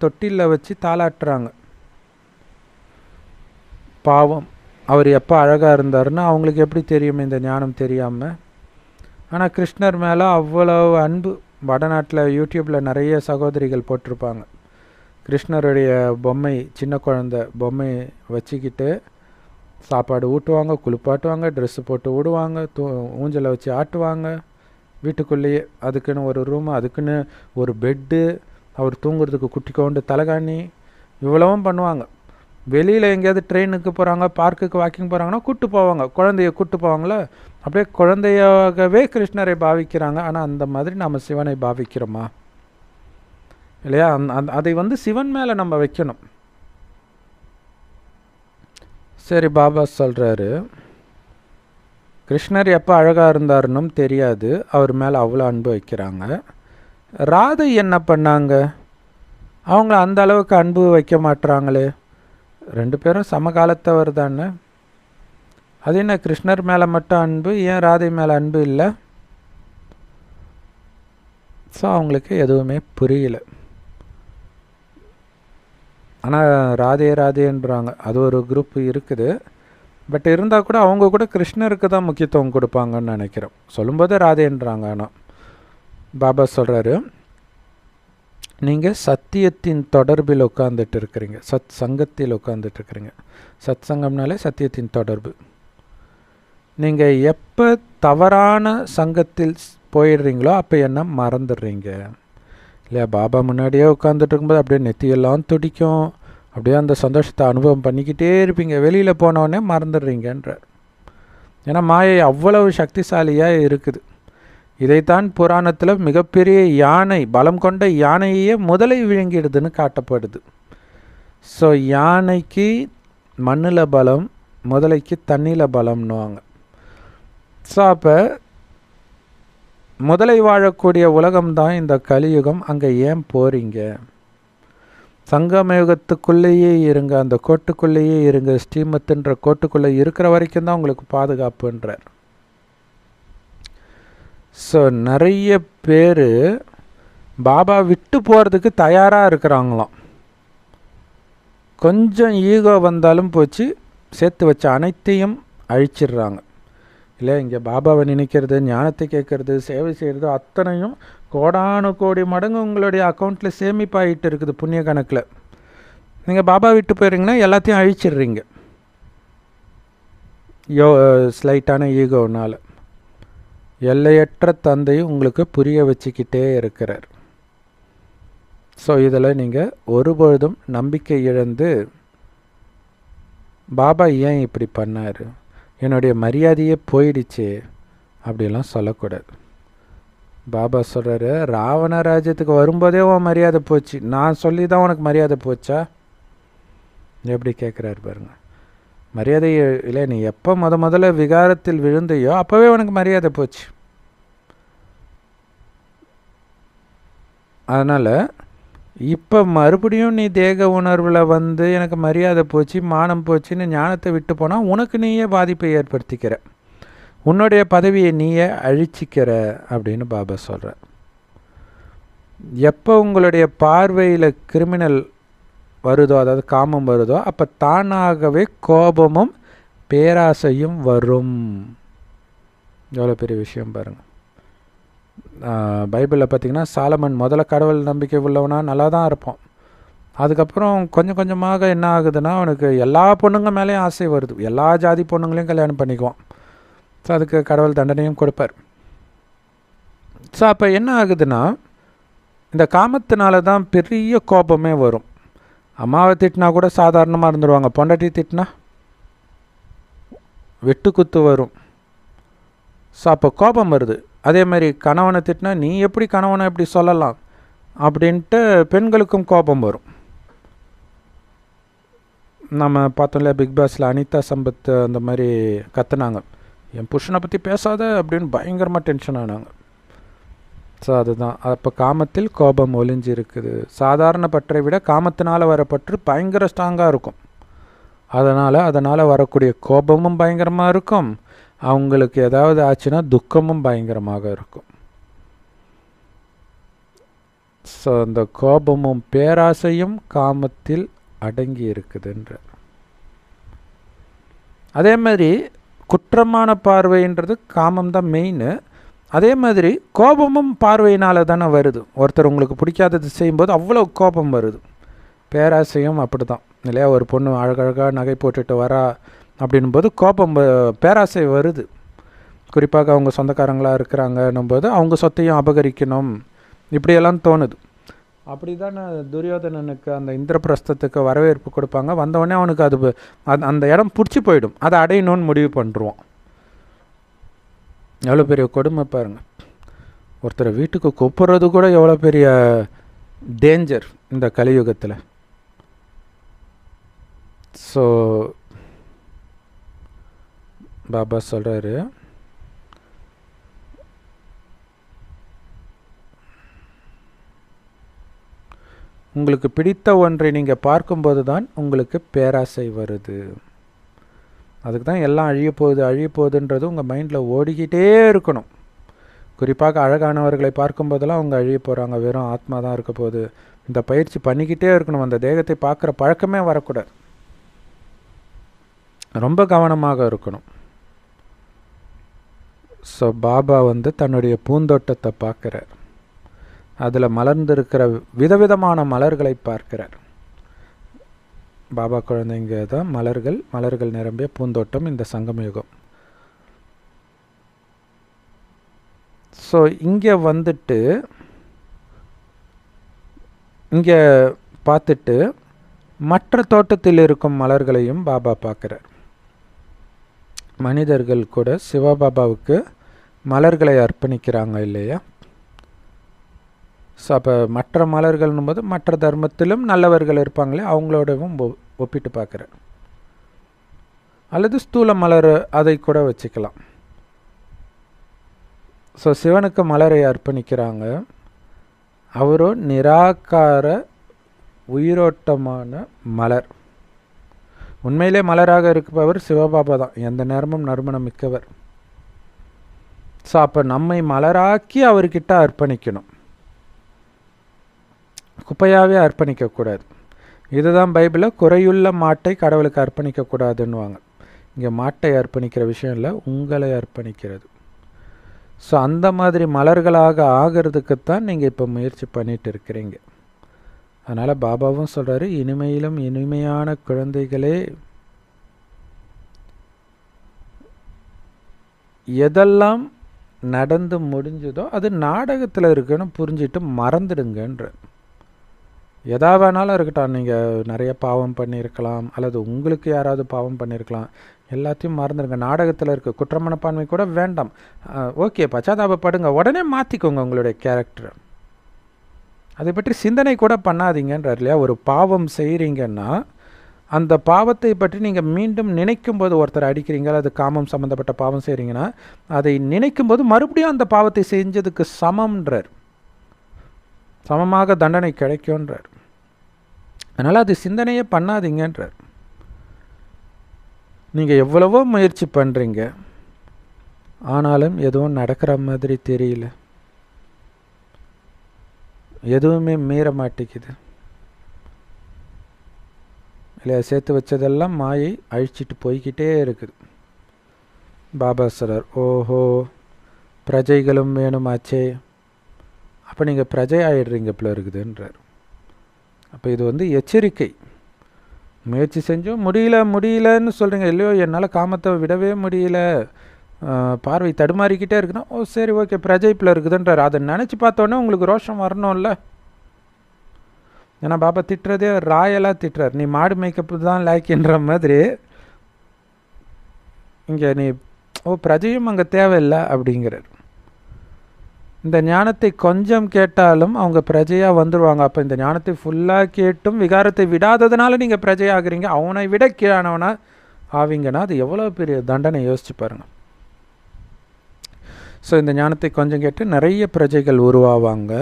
தொட்டிலில் வச்சு தாளாட்டுறாங்க. பாவம், அவர் எப்போ அழகாக இருந்தாருன்னு அவங்களுக்கு எப்படி தெரியும் இந்த ஞானம் தெரியாமல்? ஆனால் கிருஷ்ணர் மேலே அவ்வளோ அன்பு. வடநாட்டில் யூடியூப்பில் நிறைய சகோதரிகள் போட்டிருப்பாங்க. கிருஷ்ணருடைய பொம்மை, சின்ன குழந்தை பொம்மை வச்சுக்கிட்டு சாப்பாடு ஊட்டுவாங்க, குளிப்பாட்டுவாங்க, ட்ரெஸ்ஸு போட்டு விடுவாங்க, ஊஞ்சலை வச்சு ஆட்டுவாங்க வீட்டுக்குள்ளேயே. அதுக்குன்னு ஒரு ரூமு, அதுக்குன்னு ஒரு பெட்டு, அவர் தூங்குறதுக்கு குட்டி கொண்டு தலைகாணி, இவ்வளவும் பண்ணுவாங்க. வெளியில் எங்கேயாவது ட்ரெயினுக்கு போகிறாங்க, பார்க்குக்கு வாக்கிங் போகிறாங்கன்னா கூப்பிட்டு போவாங்க, குழந்தைய கூப்பிட்டு போவாங்களே, அப்படியே குழந்தையாகவே கிருஷ்ணரை பாவிக்கிறாங்க. ஆனால் அந்த மாதிரி நம்ம சிவனை பாவிக்கிறோமா இல்லையா? அதை சிவன் மேலே நம்ம வைக்கணும். சரி, பாபா சொல்கிறாரு, கிருஷ்ணர் எப்போ அழகாக இருந்தாருன்னு தெரியாது, அவர் மேலே அவ்வளோ அன்பு வைக்கிறாங்க. ராதை என்ன பண்ணாங்க? அவங்கள அந்த அளவுக்கு அன்பு வைக்க மாட்டுறாங்களே. 2 பேரும் சமகாலத்தவர் தானே. அது என்ன கிருஷ்ணர் மேலே மட்டும் அன்பு, ஏன் ராதை மேலே அன்பு இல்லை? ஸோ அவங்களுக்கு எதுவுமே புரியல. ஆனால் ராதேன்றாங்க, அது ஒரு குரூப் இருக்குது. பட் இருந்தால் கூட அவங்க கூட கிருஷ்ணருக்கு தான் முக்கியத்துவம் கொடுப்பாங்கன்னு நினைக்கிறோம். சொல்லும்போது ராதேன்றாங்க. ஆனால் பாபா சொல்கிறாரு, நீங்கள் சத்தியத்தின் தொடர்பில் உட்காந்துட்டு இருக்கிறீங்க, சத் சங்கத்தில் உட்காந்துட்டு இருக்கிறீங்க. சத் சங்கம்னாலே சத்தியத்தின் தொடர்பு. நீங்கள் எப்போ தவறான சங்கத்தில் போயிடுறீங்களோ அப்போ என்ன மறந்துடுறீங்க இல்லையா? பாபா முன்னாடியே உட்காந்துட்டு இருக்கும்போது அப்படியே நெத்தியெல்லாம் துடிக்கும், அப்படியே அந்த சந்தோஷத்தை அனுபவம் பண்ணிக்கிட்டே இருப்பீங்க. வெளியில் போனோடனே மறந்துடுறீங்கன்றார். ஏன்னா மாயை அவ்வளவு சக்திசாலியாக இருக்குது. இதைத்தான் புராணத்தில் மிகப்பெரிய யானை, பலம் கொண்ட யானையே முதலை விழுங்கிடுதுன்னு காட்டப்படுது. ஸோ யானைக்கு மண்ணில் பலம், முதலைக்கு தண்ணியில் பலம்னுவாங்க. ஸோ அப்போ முதலை வாழக்கூடிய உலகம்தான் இந்த கலியுகம். அங்கே ஏன் போகிறீங்க? சங்கமயுகத்துக்குள்ளேயே இருங்க, அந்த கோட்டுக்குள்ளேயே இருங்க. ஸ்ரீமத்துன்ற கோட்டுக்குள்ளே இருக்கிற வரைக்கும் தான் உங்களுக்கு பாதுகாப்புன்றார். ஸோ நிறைய பேர் பாபா விட்டு போகிறதுக்கு தயாராக இருக்கிறாங்களாம். கொஞ்சம் ஈகோ வந்தாலும் போச்சு, சேர்த்து வச்ச அனைத்தையும் அழிச்சிடுறாங்க. இல்லை, இங்கே பாபாவை நினைக்கிறது, ஞானத்தை கேட்கறது, சேவை செய்கிறது அத்தனையும் கோடானு கோடி மடங்கு உங்களுடைய அக்கௌண்ட்டில் சேமிப்பாகிட்டு இருக்குது புண்ணிய கணக்கில். நீங்கள் பாபா விட்டு போயிடுறீங்கன்னா எல்லாத்தையும் அழிச்சிடுறீங்க ஸ்லைட்டான ஈகோனால். எல்லையற்ற தந்தையும் உங்களுக்கு புரிய வச்சுக்கிட்டே இருக்கிறார். ஸோ இதில் நீங்கள் ஒருபொழுதும் நம்பிக்கை இழந்து பாபா ஏன் இப்படி பண்ணார், என்னுடைய மரியாதையே போயிடுச்சு அப்படிலாம் சொல்லக்கூடாது. பாபா சொல்கிறாரு, ராவண ராஜ்யத்துக்கு வரும்போதே உன் மரியாதை போச்சு, நான் சொல்லி தான் உனக்கு மரியாதை போச்சா? எப்படி கேட்குறாரு பாருங்க. மரியாதை இல்லை, நீ எப்போ முதல்ல விகாரத்தில் விழுந்தையோ அப்போவே உனக்கு மரியாதை போச்சு. அதனால் இப்போ மறுபடியும் நீ தேக உணர்வில் எனக்கு மரியாதை போச்சு, மானம் போச்சுன்னு ஞானத்தை விட்டு போனால் உனக்கு நீயே பாதிப்பை ஏற்படுத்திக்கிற, உன்னுடைய பதவியை நீயே அழிச்சிக்கிற அப்படின்னு பாபா சொல்கிறார். எப்போ உங்களுடைய பார்வையில் கிரிமினல் வருதோ, அதாவது காமம் வருதோ, அப்போ தானாகவே கோபமும் பேராசையும் வரும். எவ்வளோ பெரிய விஷயம் பாருங்கள். பைபிளில் பார்த்திங்கன்னா சாலமன் முதல்ல கடவுள் நம்பிக்கை உள்ளவனா நல்லா தான் இருப்பான். அதுக்கப்புறம் கொஞ்சம் கொஞ்சமாக என்ன ஆகுதுன்னா அவனுக்கு எல்லா பொண்ணுங்க மேலேயும் ஆசை வருது, எல்லா ஜாதி பொண்ணுங்களையும் கல்யாணம் பண்ணிக்குவான். ஸோ அதுக்கு கடவுள் தண்டனையும் கொடுப்பார். ஸோ அப்போ என்ன ஆகுதுன்னா இந்த காமத்தினால தான் பெரிய கோபமே வரும். அம்மாவை திட்டினா கூட சாதாரணமாக இருந்துருவாங்க, பொண்டாட்டி திட்டினா வெட்டுக்குத்து வரும். ஸோ அப்போ கோபம் வருது. அதே மாதிரி கணவனை திட்டினா நீ எப்படி கணவனை எப்படி சொல்லலாம் அப்படின்ட்டு பெண்களுக்கும் கோபம் வரும். நம்ம பார்த்தோம் இல்லையா, பிக் பாஸில் அனிதா சம்பத் அந்த மாதிரி கத்துனாங்க, என் புருஷனை பற்றி பேசாத அப்படின்னு பயங்கரமாக டென்ஷன் ஆனாங்க. ஸோ அதுதான், அப்போ காமத்தில் கோபம் ஒளிஞ்சு இருக்குது. சாதாரண பற்றை விட காமத்தினால் வர பற்று பயங்கர ஸ்ட்ராங்காக இருக்கும். அதனால் வரக்கூடிய கோபமும் பயங்கரமாக இருக்கும், அவங்களுக்கு ஏதாவது ஆச்சுன்னா துக்கமும் பயங்கரமாக இருக்கும். ஸோ அந்த கோபமும் பேராசையும் காமத்தில் அடங்கி இருக்குதுன்ற. அதே மாதிரி குற்றமான பார்வைன்றது காமம் தான் மெயின். அதே மாதிரி கோபமும் பார்வையினால் தானே வருது. ஒருத்தர் உங்களுக்கு பிடிக்காதது செய்யும்போது அவ்வளோ கோபம் வருது. பேராசையும் அப்படி தான் இல்லையா? ஒரு பொண்ணு அழகழகாக நகை போட்டுட்டு வரா அப்படின்போது கோபம் பேராசை வருது. குறிப்பாக அவங்க சொந்தக்காரங்களாக இருக்கிறாங்கன்னும் போது அவங்க சொத்தையும் அபகரிக்கணும் இப்படியெல்லாம் தோணுது. அப்படி தான் துரியோதனனுக்கு அந்த இந்திரபிரஸ்தத்துக்கு வரவேற்பு கொடுப்பாங்க. வந்தவொடனே அவனுக்கு அது அந்த இடம் பிடிச்சி போயிடும், அதை அடையணும்னு முடிவு பண்ணுருவான். எவ்வளோ பெரிய கொடுமை பாருங்கள். ஒருத்தரை வீட்டுக்கு கூப்பிட்றது கூட எவ்வளோ பெரிய டேஞ்சர் இந்த கலியுகத்தில். ஸோ பாபா சொல்கிறாரு, உங்களுக்கு பிடித்த ஒன்றை நீங்கள் பார்க்கும்போது தான் உங்களுக்கு பேராசை வருது. அதுக்கு தான் எல்லாம் அழியப்போகுதுன்றது உங்கள் மைண்டில் ஓடிக்கிட்டே இருக்கணும். குறிப்பாக அழகானவர்களை பார்க்கும்போதெல்லாம் அவங்க அழிய போகிறாங்க, வெறும் ஆத்மா தான் இருக்க போகுது. இந்த பயிற்சி பண்ணிக்கிட்டே இருக்கணும். அந்த தேகத்தை பார்க்குற பழக்கமே வரக்கூடாது. ரொம்ப கவனமாக இருக்கணும். ஸோ பாபா தன்னுடைய பூந்தோட்டத்தை பார்க்குறார். அதில் மலர்ந்திருக்கிற விதவிதமான மலர்களை பார்க்கிறார். பாபா குழந்தைங்க தான் மலர்கள் நிரம்பிய பூந்தோட்டம் இந்த சங்கமயுகம். ஸோ இங்கே இங்கே பார்த்துட்டு மற்ற தோட்டத்தில் இருக்கும் மலர்களையும் பாபா பார்க்குறார். மனிதர்கள் கூட சிவபாபாவுக்கு மலர்களை அர்ப்பணிக்கிறாங்க இல்லையா? ஸோ அப்போ மற்ற மலர்கள்னும் போது மற்ற தர்மத்திலும் நல்லவர்கள் இருப்பாங்களே, அவங்களோடவும் ஒப்பிட்டு பார்க்குறார். அல்லது ஸ்தூல மலர் அதை கூட வச்சுக்கலாம். ஸோ சிவனுக்கு மலரை அர்ப்பணிக்கிறாங்க. அவரோ நிராகார உயிரோட்டமான மலர். உண்மையிலே மலராக இருப்பவர் சிவபாபா தான், எந்த நேரமும் நறுமணம் மிக்கவர். ஸோ அப்போ நம்மை மலராக்கி அவர்கிட்ட அர்ப்பணிக்கணும், குப்பையாகவே அர்ப்பணிக்கக்கூடாது. இதுதான் பைபிளில் குறையுள்ள மாட்டை கடவுளுக்கு அர்ப்பணிக்கக்கூடாதுன்னுவாங்க. இங்கே மாட்டை அர்ப்பணிக்கிற விஷயம் இல்லை, உங்களை அர்ப்பணிக்கிறது. ஸோ அந்த மாதிரி மலர்களாக ஆகிறதுக்குத்தான் நீங்கள் இப்போ முயற்சி பண்ணிட்டு இருக்கிறீங்க. அதனால் பாபாவும் சொல்கிறாரு, இனிமையிலும் இனிமையான குழந்தைகளே, எதெல்லாம் நடந்து முடிஞ்சதோ அது நாடகத்தில் இருக்குன்னு புரிஞ்சிட்டு மறந்துடுங்கன்ற. எதா வேணாலும் இருக்கட்டும், நீங்கள் நிறைய பாவம் பண்ணியிருக்கலாம், அல்லது உங்களுக்கு யாராவது பாவம் பண்ணியிருக்கலாம், எல்லாத்தையும் மறந்துடுங்க. நாடகத்தில் இருக்க குற்றமனப்பான்மை கூட வேண்டாம். ஓகே, பச்சாதாபப்படுங்க, உடனே மாற்றிக்கோங்க உங்களுடைய கேரக்டரை. அதை பற்றி சிந்தனை கூட பண்ணாதீங்கன்றார் இல்லையா? ஒரு பாவம் செய்கிறீங்கன்னா அந்த பாவத்தை பற்றி நீங்கள் மீண்டும் நினைக்கும் போது, ஒருத்தர் அடிக்கிறீங்க அல்லது காமம் சம்மந்தப்பட்ட பாவம் செய்கிறீங்கன்னா அதை நினைக்கும் போது மறுபடியும் அந்த பாவத்தை செஞ்சதுக்கு சமம்ன்றார், சமமாக தண்டனை கிடைக்கும்ன்றார். அதனால் அது சிந்தனையே பண்ணாதீங்கன்றார். நீங்கள் எவ்வளவோ முயற்சி பண்ணுறீங்க, ஆனாலும் எதுவும் நடக்கிற மாதிரி தெரியல, எதுவுமே மீற மாட்டேங்குது இல்லையா? சேர்த்து வச்சதெல்லாம் மாயை அழிச்சிட்டு போய்கிட்டே இருக்குது. பாபா சொல்றார், ஓஹோ பிரஜைகளும் வேணுமாச்சே, அப்போ நீங்கள் பிரஜை ஆகிடுறீங்க போல இருக்குதுன்றார். அப்போ இது எச்சரிக்கை. முயற்சி செஞ்சோம் முடியலன்னு சொல்கிறீங்க இல்லையோ, என்னால் காமத்தை விடவே முடியல, பார்வை தடுமாறிக்கிட்டே இருக்குன்னா, ஓ சரி ஓகே பிரஜைப்பில் இருக்குதுன்றார். அதை நினச்சி பார்த்தோன்னே உங்களுக்கு ரோஷம் வரணும்ல. ஏன்னா பாபா திட்டுறதே ராயலாக திட்டுறார். நீ மாடு மேய்க்கப்பு தான் லாய்க்கின்ற மாதிரி இங்கே நீ பிரஜையும் அங்கே தேவையில்லை அப்படிங்கிறார். இந்த ஞானத்தை கொஞ்சம் கேட்டாலும் அவங்க பிரஜையாக வந்துடுவாங்க. அப்போ இந்த ஞானத்தை ஃபுல்லாக கேட்டும் விகாரத்தை விடாததுனால நீங்கள் பிரஜையாகிறீங்க, அவனை விட கீழானவனா ஆவீங்கன்னா அது எவ்வளோ பெரிய தண்டனை யோசிச்சு பாருங்கள். ஸோ இந்த ஞானத்தை கொஞ்சம் கேட்டு நிறைய பிரஜைகள் உருவாவாங்க.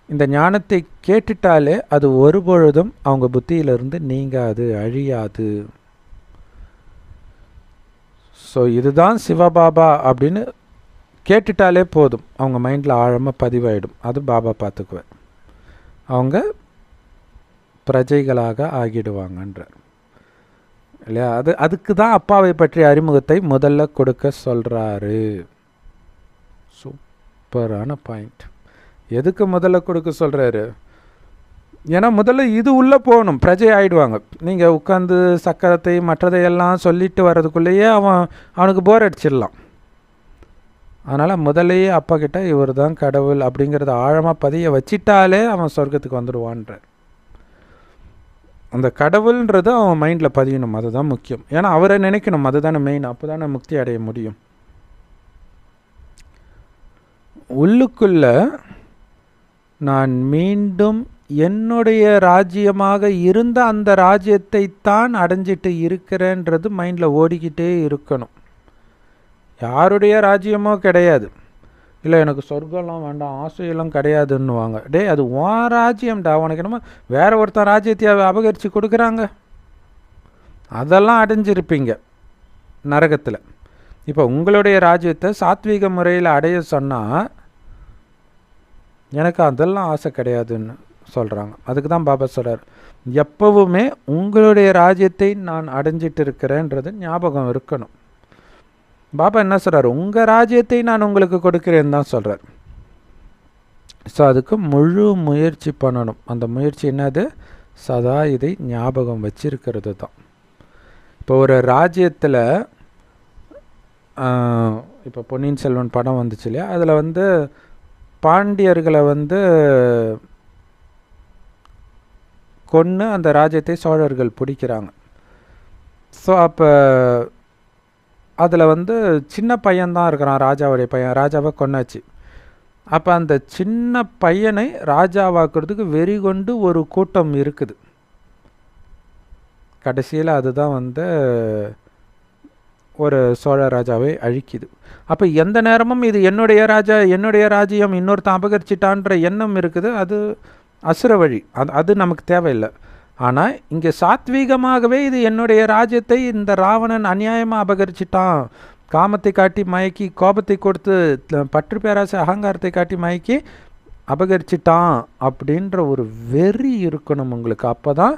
இந்த ஞானத்தை கேட்டுட்டாலே அது ஒருபொழுதும் அவங்க புத்தியிலிருந்து நீங்காது, அழியாது. ஸோ இதுதான் சிவபாபா அப்படின்னு கேட்டுட்டாலே போதும், அவங்க மைண்டில் ஆழமாக பதிவாயிடும். அது பாபா பார்த்துக்குவார். அவங்க பிரஜைகளாக ஆகிடுவாங்கன்றார் இல்லையா? அதுக்கு தான் அப்பாவை பற்றிய அறிமுகத்தை முதல்ல கொடுக்க சொல்கிறாரு. சூப்பரான பாயிண்ட். எதுக்கு முதல்ல கொடுக்க சொல்கிறாரு? ஏன்னா முதல்ல இது உள்ளே போகணும், பிரஜை ஆகிடுவாங்க. நீங்கள் உட்காந்து சக்கரத்தை மற்றதையெல்லாம் சொல்லிட்டு வர்றதுக்குள்ளேயே அவனுக்கு போர் அடிச்சிடலாம். அதனால் முதலையே அப்பா கிட்ட இவர் தான் கடவுள் அப்படிங்கிறத ஆழமாக பதிய வச்சிட்டாலே அவன் சொர்க்கத்துக்கு வந்துடுவான்ற. அந்த கடவுள்ன்றது அவன் மைண்டில் பதியணும், அதுதான் முக்கியம். ஏன்னா அவரை நினைக்கணும், அதுதானே மெயின். அப்போ தானே முக்தி அடைய முடியும். உள்ளுக்குள்ள நான் மீண்டும் என்னுடைய ராஜ்யமாக இருந்த அந்த ராஜ்யத்தை தான் அடைஞ்சிட்டு இருக்கிறேன்றது மைண்டில் ஓடிக்கிட்டே இருக்கணும். யாருடைய ராஜ்யமோ கிடையாது. இல்லை எனக்கு சொர்க்கம்லாம் வேண்டாம், ஆசையெல்லாம் கிடையாதுன்னுவாங்க. டே, அது உன் ராஜ்யம்டா. உனக்கு என்னமோ வேற ஒருத்தன் ராஜ்யத்தை அபகரித்து கொடுக்குறாங்க. அதெல்லாம் அடைஞ்சிருப்பீங்க நரகத்தில். இப்போ உங்களுடைய ராஜ்யத்தை சாத்வீக முறையில் அடைய சொன்னால் எனக்கு அதெல்லாம் ஆசை கிடையாதுன்னு சொல்கிறாங்க. அதுக்கு தான் பாபா சொல்கிறார், எப்பவுமே உங்களுடைய ராஜ்யத்தை நான் அடைஞ்சிட்டு இருக்கிறேன்றது ஞாபகம் இருக்கணும். பாபா என்ன சொல்கிறார், உங்கள் ராஜ்யத்தை நான் உங்களுக்கு கொடுக்குறேன்னு தான் சொல்கிறார். ஸோ அதுக்கு முழு முயற்சி பண்ணணும். அந்த முயற்சி என்னது? சதா இதை ஞாபகம் வச்சிருக்கிறது தான். இப்போ ஒரு ராஜ்யத்தில் இப்போ பொன்னியின் செல்வன் படம் வந்துச்சு இல்லையா, அதில் பாண்டியர்களை கொன்று அந்த ராஜ்யத்தை சோழர்கள் பிடிக்கிறாங்க. ஸோ அப்போ அதில் சின்ன பையன்தான் இருக்கிறான், ராஜாவுடைய பையன். ராஜாவை கொன்னாச்சு. அப்போ அந்த சின்ன பையனை ராஜாவாக்குறதுக்கு வெறி கொண்டு ஒரு கூட்டம் இருக்குது. கடைசியில் அதுதான் ஒரு சோழ ராஜாவை அழிக்குது. அப்போ எந்த நேரமும் இது என்னுடைய ராஜ்யம் இன்னொருத்தன் அபகரிச்சிட்டான்ற எண்ணம் இருக்குது. அது அசுர வழி, அது நமக்கு தேவையில்லை. ஆனால் இங்கே சாத்வீகமாகவே இது என்னுடைய ராஜ்யத்தை இந்த ராவணன் அநியாயமாக அபகரிச்சிட்டான், காமத்தை காட்டி மயக்கி, கோபத்தை கொடுத்து, பற்று பேராசை அகங்காரத்தை காட்டி மயக்கி அபகரிச்சிட்டான் அப்படின்ற ஒரு வெறி இருக்கணும் உங்களுக்கு. அப்போ தான்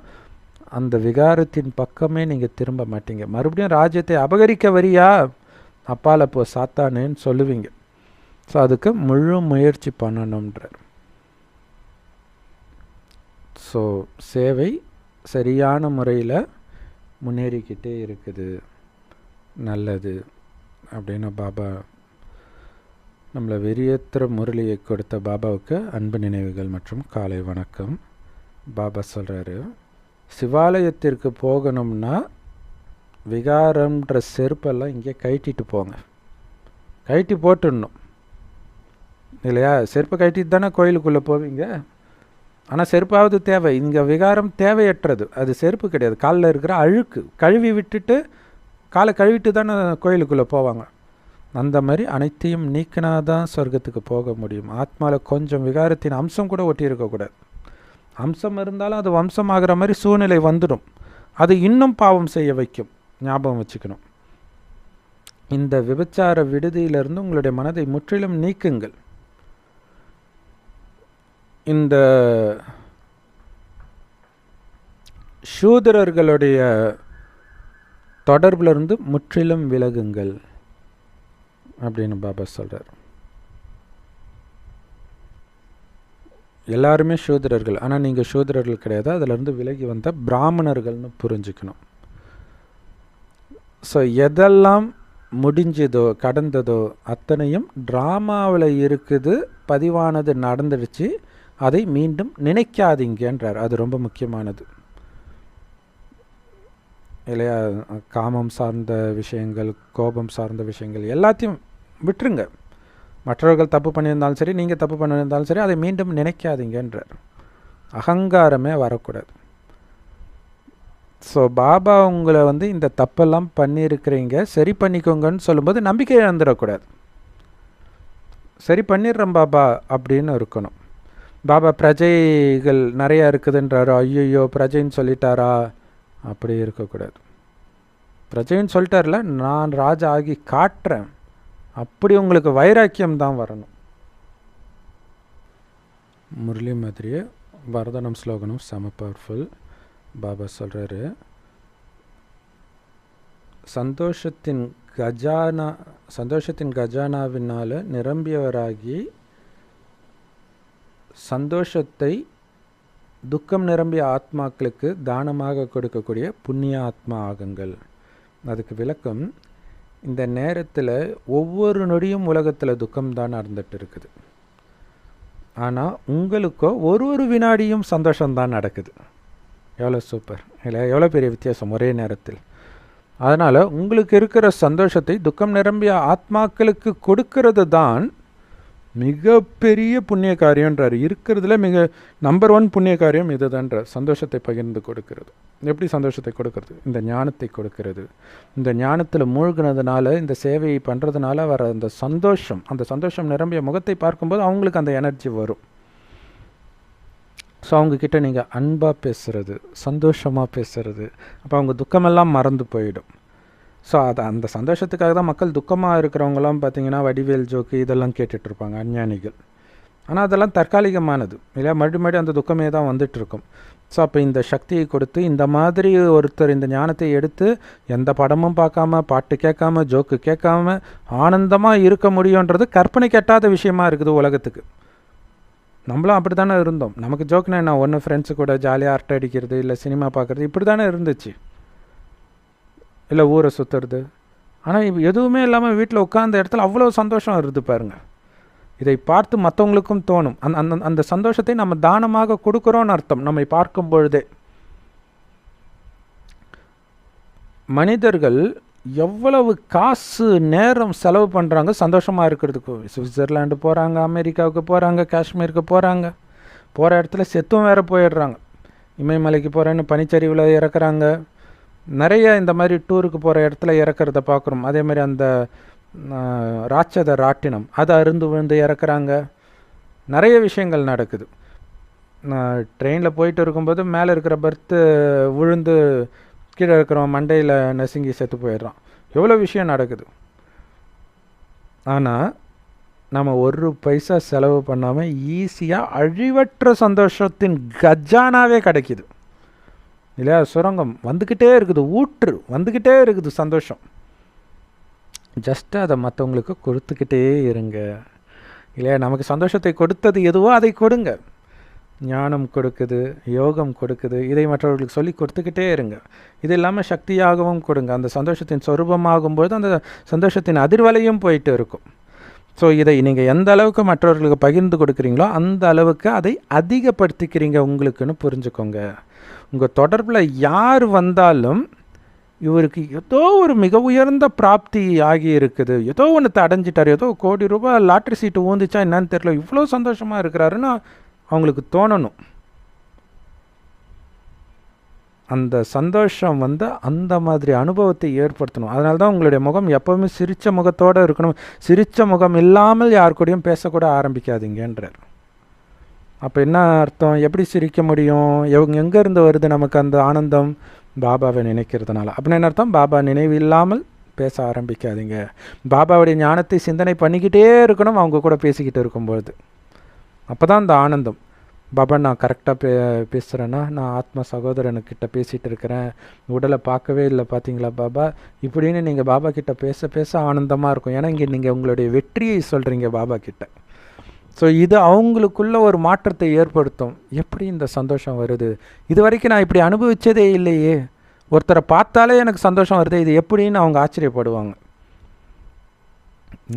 அந்த விகாரத்தின் பக்கமே நீங்கள் திரும்ப மாட்டீங்க. மறுபடியும் ராஜ்யத்தை அபகரிக்க வரியா, அப்பால போ சாத்தானேன்னு சொல்லுவீங்க. ஸோ அதுக்கு முழு முயற்சி பண்ணணுன்றார். ஸோ சேவை சரியான முறையில் முன்னேறிக்கிட்டே இருக்குது, நல்லது அப்படின்னு பாபா நம்மளை வெறியேற்ற முரளியை கொடுத்த பாபாவுக்கு அன்பு நினைவுகள் மற்றும் காலை வணக்கம். பாபா சொல்கிறாரு, சிவாலயத்திற்கு போகணும்னா விகாரம்ன்ற செருப்பெல்லாம் இங்கே கழட்டிட்டு போங்க, கழட்டி போட்டுடணும் இல்லையா? செருப்பை கழட்டிட்டு தானே கோயிலுக்குள்ளே போவீங்க. ஆனால் செருப்பாவது தேவை. இங்கே விகாரம் தேவையற்றது, அது செருப்பு கிடையாது. காலில் இருக்கிற அழுக்கு கழுவி விட்டுட்டு, காலை கழுவிட்டு தானே கோயிலுக்குள்ளே போவாங்க. அந்த மாதிரி அனைத்தையும் நீக்கினா தான் சொர்க்கத்துக்கு போக முடியும். ஆத்மாவில் கொஞ்சம் விகாரத்தின் அம்சம் கூட ஒட்டி இருக்கக்கூடாது. அம்சம் இருந்தாலும் அது வம்சம் ஆகிற மாதிரி சூழ்நிலை வந்துடும். அது இன்னும் பாவம் செய்ய வைக்கும். ஞாபகம் வச்சுக்கணும். இந்த விபச்சார விடுதியிலிருந்து உங்களுடைய மனதை முற்றிலும் நீக்குங்கள். இந்த சூதரர்களுடைய தொடர்பிலிருந்து முற்றிலும் விலகுங்கள் அப்படின்னு பாபா சொல்கிறார். எல்லாருமே சூதரர்கள், ஆனால் நீங்கள் சூதரர்கள் கிடையாது. அதிலிருந்து விலகி வந்த பிராமணர்கள்னு புரிஞ்சுக்கணும். ஸோ எதெல்லாம் முடிஞ்சதோ கடந்ததோ அத்தனையும் ட்ராமாவில் இருக்குது, பதிவானது நடந்துடுச்சு, அதை மீண்டும் நினைக்காதீங்கன்றார். அது ரொம்ப முக்கியமானது இல்லையா? காமம் சார்ந்த விஷயங்கள், கோபம் சார்ந்த விஷயங்கள் எல்லாத்தையும் விட்டுருங்க. மற்றவர்கள் தப்பு பண்ணியிருந்தாலும் சரி, நீங்கள் தப்பு பண்ணியிருந்தாலும் சரி, அதை மீண்டும் நினைக்காதீங்கன்றார். அகங்காரமே வரக்கூடாது. ஸோ பாபா உங்களை இந்த தப்பெல்லாம் பண்ணியிருக்கிறீங்க, சரி பண்ணிக்கோங்கன்னு சொல்லும்போது நம்பிக்கை இழந்துடக்கூடாது. சரி பண்ணிடுறேன் பாபா அப்படின்னு இருக்கணும். பாபா பிரஜைகள் நிறையா இருக்குதுன்றாரோ, ஐயோ பிரஜைன்னு சொல்லிட்டாரா, அப்படி இருக்கக்கூடாது. பிரஜைன்னு சொல்லிட்டார்ல, நான் ராஜா ஆகி காட்டுறேன், அப்படி உங்களுக்கு வைராக்கியம் தான் வரணும். முரளி மாதிரியே வரதனம் ஸ்லோகனும் செம பவர்ஃபுல். பாபா சொல்கிறாரு, சந்தோஷத்தின் கஜானாவினால் நிரம்பியவராகி சந்தோஷத்தை துக்கம் நிரம்பிய ஆத்மாக்களுக்கு தானமாக கொடுக்கக்கூடிய புண்ணிய ஆத்மா ஆகுங்கள். அதுக்கு விளக்கம், இந்த நேரத்தில் ஒவ்வொரு நொடியும் உலகத்தில் துக்கம்தான் நடந்துட்டு இருக்குது. ஆனால் உங்களுக்கோ ஒரு வினாடியும் சந்தோஷம்தான் நடக்குது. எவ்வளோ சூப்பர் இல்லை? எவ்வளோ பெரிய வித்தியாசம் ஒரே நேரத்தில். அதனால் உங்களுக்கு இருக்கிற சந்தோஷத்தை துக்கம் நிரம்பிய ஆத்மாக்களுக்கு கொடுக்கறது தான் மிகப்பெரிய புண்ணிய காரியன்றார். இருக்கிறதுல நம்பர் 1 புண்ணிய காரியம் இதுதான்றார், சந்தோஷத்தை பகிர்ந்து கொடுக்கறது. எப்படி சந்தோஷத்தை கொடுக்கறது? இந்த ஞானத்தை கொடுக்கறது. இந்த ஞானத்தில் மூழ்கினதுனால, இந்த சேவையை பண்ணுறதுனால வர அந்த சந்தோஷம் நிரம்பிய முகத்தை பார்க்கும்போது அவங்களுக்கு அந்த எனர்ஜி வரும். ஸோ அவங்கக்கிட்ட நீங்கள் அன்பாக பேசுகிறது, சந்தோஷமாக பேசுகிறது, அப்போ அவங்க துக்கமெல்லாம் மறந்து போயிடும். ஸோ அந்த சந்தோஷத்துக்காக தான் மக்கள் துக்கமாக இருக்கிறவங்களாம் பார்த்திங்கன்னா வடிவேல் ஜோக்கு இதெல்லாம் கேட்டுட்ருப்பாங்க, அஞ்ஞானிகள். ஆனால் அதெல்லாம் தற்காலிகமானது இல்லையா? மறுபடியும் அந்த துக்கமே தான் வந்துட்டுருக்கும். ஸோ அப்போ இந்த சக்தியை கொடுத்து இந்த மாதிரி ஒருத்தர் இந்த ஞானத்தை எடுத்து எந்த படமும் பார்க்காம, பாட்டு கேட்காம, ஜோக்கு கேட்காம ஆனந்தமாக இருக்க முடியுன்றது கற்பனை கெட்டாத விஷயமா இருக்குது உலகத்துக்கு. நம்மளும் அப்படி தானே இருந்தோம். நமக்கு ஜோக்குனா என்ன, ஒன்று ஃப்ரெண்ட்ஸு கூட ஜாலியாக அரட்டை அடிக்கிறது, இல்லை சினிமா பார்க்குறது, இப்படி தானே இருந்துச்சு. இல்லை ஊரை சுற்றுறது. ஆனால் இப்போ எதுவுமே இல்லாமல் வீட்டில் உட்காந்த இடத்துல அவ்வளோ சந்தோஷம் வருது பாருங்கள். இதை பார்த்து மற்றவங்களுக்கும் தோணும். அந்த சந்தோஷத்தை நம்ம தானமாக கொடுக்குறோன்னு அர்த்தம். நம்மை பார்க்கும் பொழுதே மனிதர்கள் எவ்வளவு காசு நேரம் செலவு பண்ணுறாங்க சந்தோஷமாக இருக்கிறதுக்கு. சுவிட்சர்லாண்டு போகிறாங்க, அமெரிக்காவுக்கு போகிறாங்க, காஷ்மீருக்கு போகிறாங்க, போகிற இடத்துல செத்தும் வேறு போயிடுறாங்க. இமயமலைக்கு போகிறேன்னு பனிச்சரிவில் இறக்குறாங்க. நிறைய இந்த மாதிரி டூருக்கு போகிற இடத்துல இறக்கிறத பார்க்குறோம். அதே மாதிரி அந்த ராட்சத ராட்டினம் அதை அருந்து விழுந்து இறக்குறாங்க. நிறைய விஷயங்கள் நடக்குது. ட்ரெயினில் போயிட்டு இருக்கும்போது மேலே இருக்கிற பர்த்து விழுந்து கீழே இருக்கிறவன் மண்டையில் நசுங்கி செத்து போயிடுறான். எவ்வளோ விஷயம் நடக்குது. ஆனால் நம்ம ஒரு பைசா செலவு பண்ணாமல் ஈஸியாக அழிவற்ற சந்தோஷத்தின் கஜானாவே கிடைக்கிது இல்லையா? சுரங்கம் வந்துக்கிட்டே இருக்குது, ஊற்று வந்துக்கிட்டே இருக்குது சந்தோஷம். ஜஸ்ட்டு அதை மற்றவங்களுக்கு கொடுத்துக்கிட்டே இருங்க இல்லையா? நமக்கு சந்தோஷத்தை கொடுத்தது எதுவோ அதை கொடுங்க. ஞானம் கொடுக்குது, யோகம் கொடுக்குது, இதை மற்றவர்களுக்கு சொல்லி கொடுத்துக்கிட்டே இருங்க. இது இல்லாமல் சக்தியாகவும் கொடுங்க. அந்த சந்தோஷத்தின் சொரூபமாகும்போது அந்த சந்தோஷத்தின் அதிர்வலையும் போயிட்டு இருக்கும். ஸோ இதை நீங்கள் எந்த அளவுக்கு மற்றவர்களுக்கு பகிர்ந்து கொடுக்குறீங்களோ அந்த அளவுக்கு அதை அதிகப்படுத்திக்கிறீங்க உங்களுக்குன்னு புரிஞ்சுக்கோங்க. உங்கள் தொடர்பில் யார் வந்தாலும் இவருக்கு ஏதோ ஒரு மிக உயர்ந்த பிராப்தி ஆகி இருக்குது, ஏதோ ஒன்று அடைஞ்சிட்டார், ஏதோ ₹1 கோடி லாட்ரி சீட்டு ஊந்துச்சா என்னன்னு தெரியல, இவ்வளோ சந்தோஷமாக இருக்கிறாருன்னு அவங்களுக்கு தோணணும். அந்த சந்தோஷம் அந்த மாதிரி அனுபவத்தை ஏற்படுத்தணும். அதனால தான் உங்களுடைய முகம் எப்போவுமே சிரித்த முகத்தோடு இருக்கணும். சிரித்த முகம் இல்லாமல் யார் கூடயும் பேசக்கூட ஆரம்பிக்காதீங்கன்றார். அப்போ என்ன அர்த்தம்? எப்படி சிரிக்க முடியும்? எங்கேருந்து வருது நமக்கு அந்த ஆனந்தம்? பாபாவை நினைக்கிறதுனால. அப்படின்னு என்ன அர்த்தம்? பாபா நினைவு இல்லாமல் பேச ஆரம்பிக்காதீங்க. பாபாவுடைய ஞானத்தை சிந்தனை பண்ணிக்கிட்டே இருக்கணும் அவங்க கூட பேசிக்கிட்டு இருக்கும்பொழுது. அப்போ தான் அந்த ஆனந்தம். பாபா நான் கரெக்டாக பேசுகிறேன்னா, நான் ஆத்ம சகோதரனுக்கிட்ட பேசிகிட்டு இருக்கிறேன், உடலை பார்க்கவே இல்லை பார்த்தீங்களா பாபா, இப்படின்னு நீங்கள் பாபா கிட்ட பேச பேச ஆனந்தமாக இருக்கும். ஏன்னா இங்கே நீங்கள் உங்களுடைய வெற்றியை சொல்கிறீங்க பாபா கிட்ட. ஸோ இது அவங்களுக்குள்ள ஒரு மாற்றத்தை ஏற்படுத்தும். எப்படி இந்த சந்தோஷம் வருது? இது வரைக்கும் நான் இப்படி அனுபவித்ததே இல்லையே, ஒருத்தரை பார்த்தாலே எனக்கு சந்தோஷம் வருது, இது எப்படின்னு அவங்க ஆச்சரியப்படுவாங்க.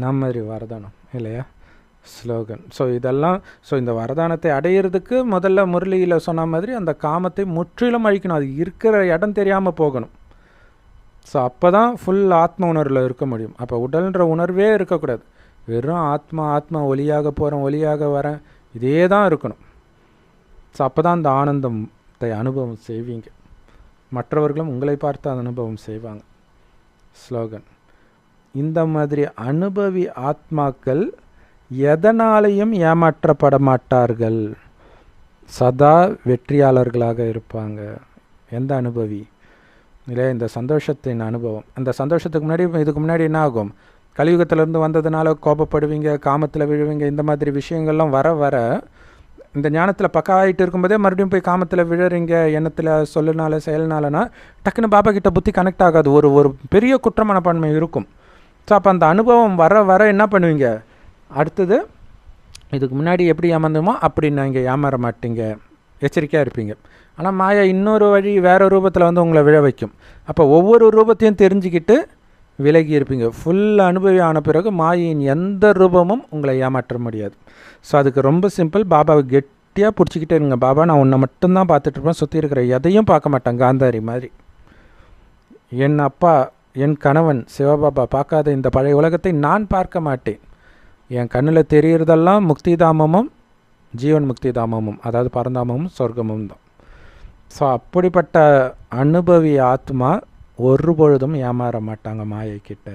நம்ம மாதிரி வரதானம் இல்லையா ஸ்லோகன். ஸோ இந்த வரதானத்தை அடையிறதுக்கு முதல்ல முரளியில் சொன்ன மாதிரி அந்த காமத்தை முற்றிலும் அழிக்கணும். அது இருக்கிற இடம் தெரியாமல் போகணும். ஸோ அப்போ தான் ஃபுல் ஆத்ம உணர்வில் இருக்க முடியும். அப்போ உடல்ன்ற உணர்வே இருக்கக்கூடாது. வெறும் ஆத்மா ஒளியாக போகிறேன், ஒளியாக வரேன், இதே தான் இருக்கணும். ஸோ அப்போ தான் அந்த ஆனந்தத்தை அனுபவம் செய்வீங்க. மற்றவர்களும் உங்களை பார்த்து அந்த அனுபவம் செய்வாங்க. ஸ்லோகன். இந்த மாதிரி அனுபவி ஆத்மாக்கள் எதனாலையும் ஏமாற்றப்பட மாட்டார்கள், சதா வெற்றியாளர்களாக இருப்பாங்க. எந்த அனுபவி இல்லையா? இந்த சந்தோஷத்தின் அனுபவம். அந்த சந்தோஷத்துக்கு இதுக்கு முன்னாடி என்ன ஆகும்? கலியுகத்திலேருந்து வந்ததுனால கோபப்படுவீங்க, காமத்தில் விழுவீங்க. இந்த மாதிரி விஷயங்கள்லாம் வர வர இந்த ஞானத்தில் பக்கா ஆகிட்டு இருக்கும்போதே மறுபடியும் போய் காமத்தில் விழுறீங்க, எண்ணத்தில் சொல்லுனால செயல்னாலனா டக்குன்னு பாபா கிட்ட புத்தி கனெக்ட் ஆகாது. ஒரு பெரிய குற்ற மனப்பான்மை இருக்கும். ஸோ அப்போ அந்த அனுபவம் வர வர என்ன பண்ணுவீங்க? அடுத்தது இதுக்கு முன்னாடி எப்படி ஏமாந்தோமோ அப்படி நீங்கள் ஏமாற மாட்டீங்க, எச்சரிக்கையாக இருப்பீங்க. ஆனால் மாயா இன்னொரு வழி வேறு ரூபத்தில் உங்களை விழ வைக்கும். அப்போ ஒவ்வொரு ரூபத்தையும் தெரிஞ்சுக்கிட்டு விலகி இருப்பீங்க. ஃபுல் அனுபவி ஆன பிறகு மாயின் எந்த ரூபமும் உங்களை ஏமாற்ற முடியாது. ஸோ அதுக்கு ரொம்ப சிம்பிள், பாபாவை கெட்டியாக பிடிச்சிக்கிட்டே இருங்க. பாபா நான் உன்னை மட்டும்தான் பார்த்துட்ருப்பேன், சுற்றி இருக்கிற எதையும் பார்க்க மாட்டேன். காந்தாரி மாதிரி என் அப்பா என் கணவன் சிவபாபா பார்க்காத இந்த பழைய உலகத்தை நான் பார்க்க மாட்டேன். என் கண்ணில் தெரிகிறதெல்லாம் முக்தி தாமமும் ஜீவன் முக்தி தாமமும், அதாவது பரந்தாமமும் சொர்க்கமும் தான். ஸோ அப்படிப்பட்ட அனுபவி ஆத்மா ஒரு பொழுதும் ஏமாற மாட்டாங்க மாயைக்கிட்ட.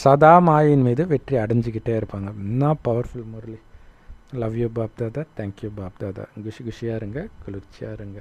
சதா மாயின் மீது வெற்றி அடைஞ்சிக்கிட்டே இருப்பாங்க. இன்னும் powerful Murali. Love you Bap Dada. Thank you Bap Dada. குஷியாக இருங்க, குளிர்ச்சியாக இருங்க.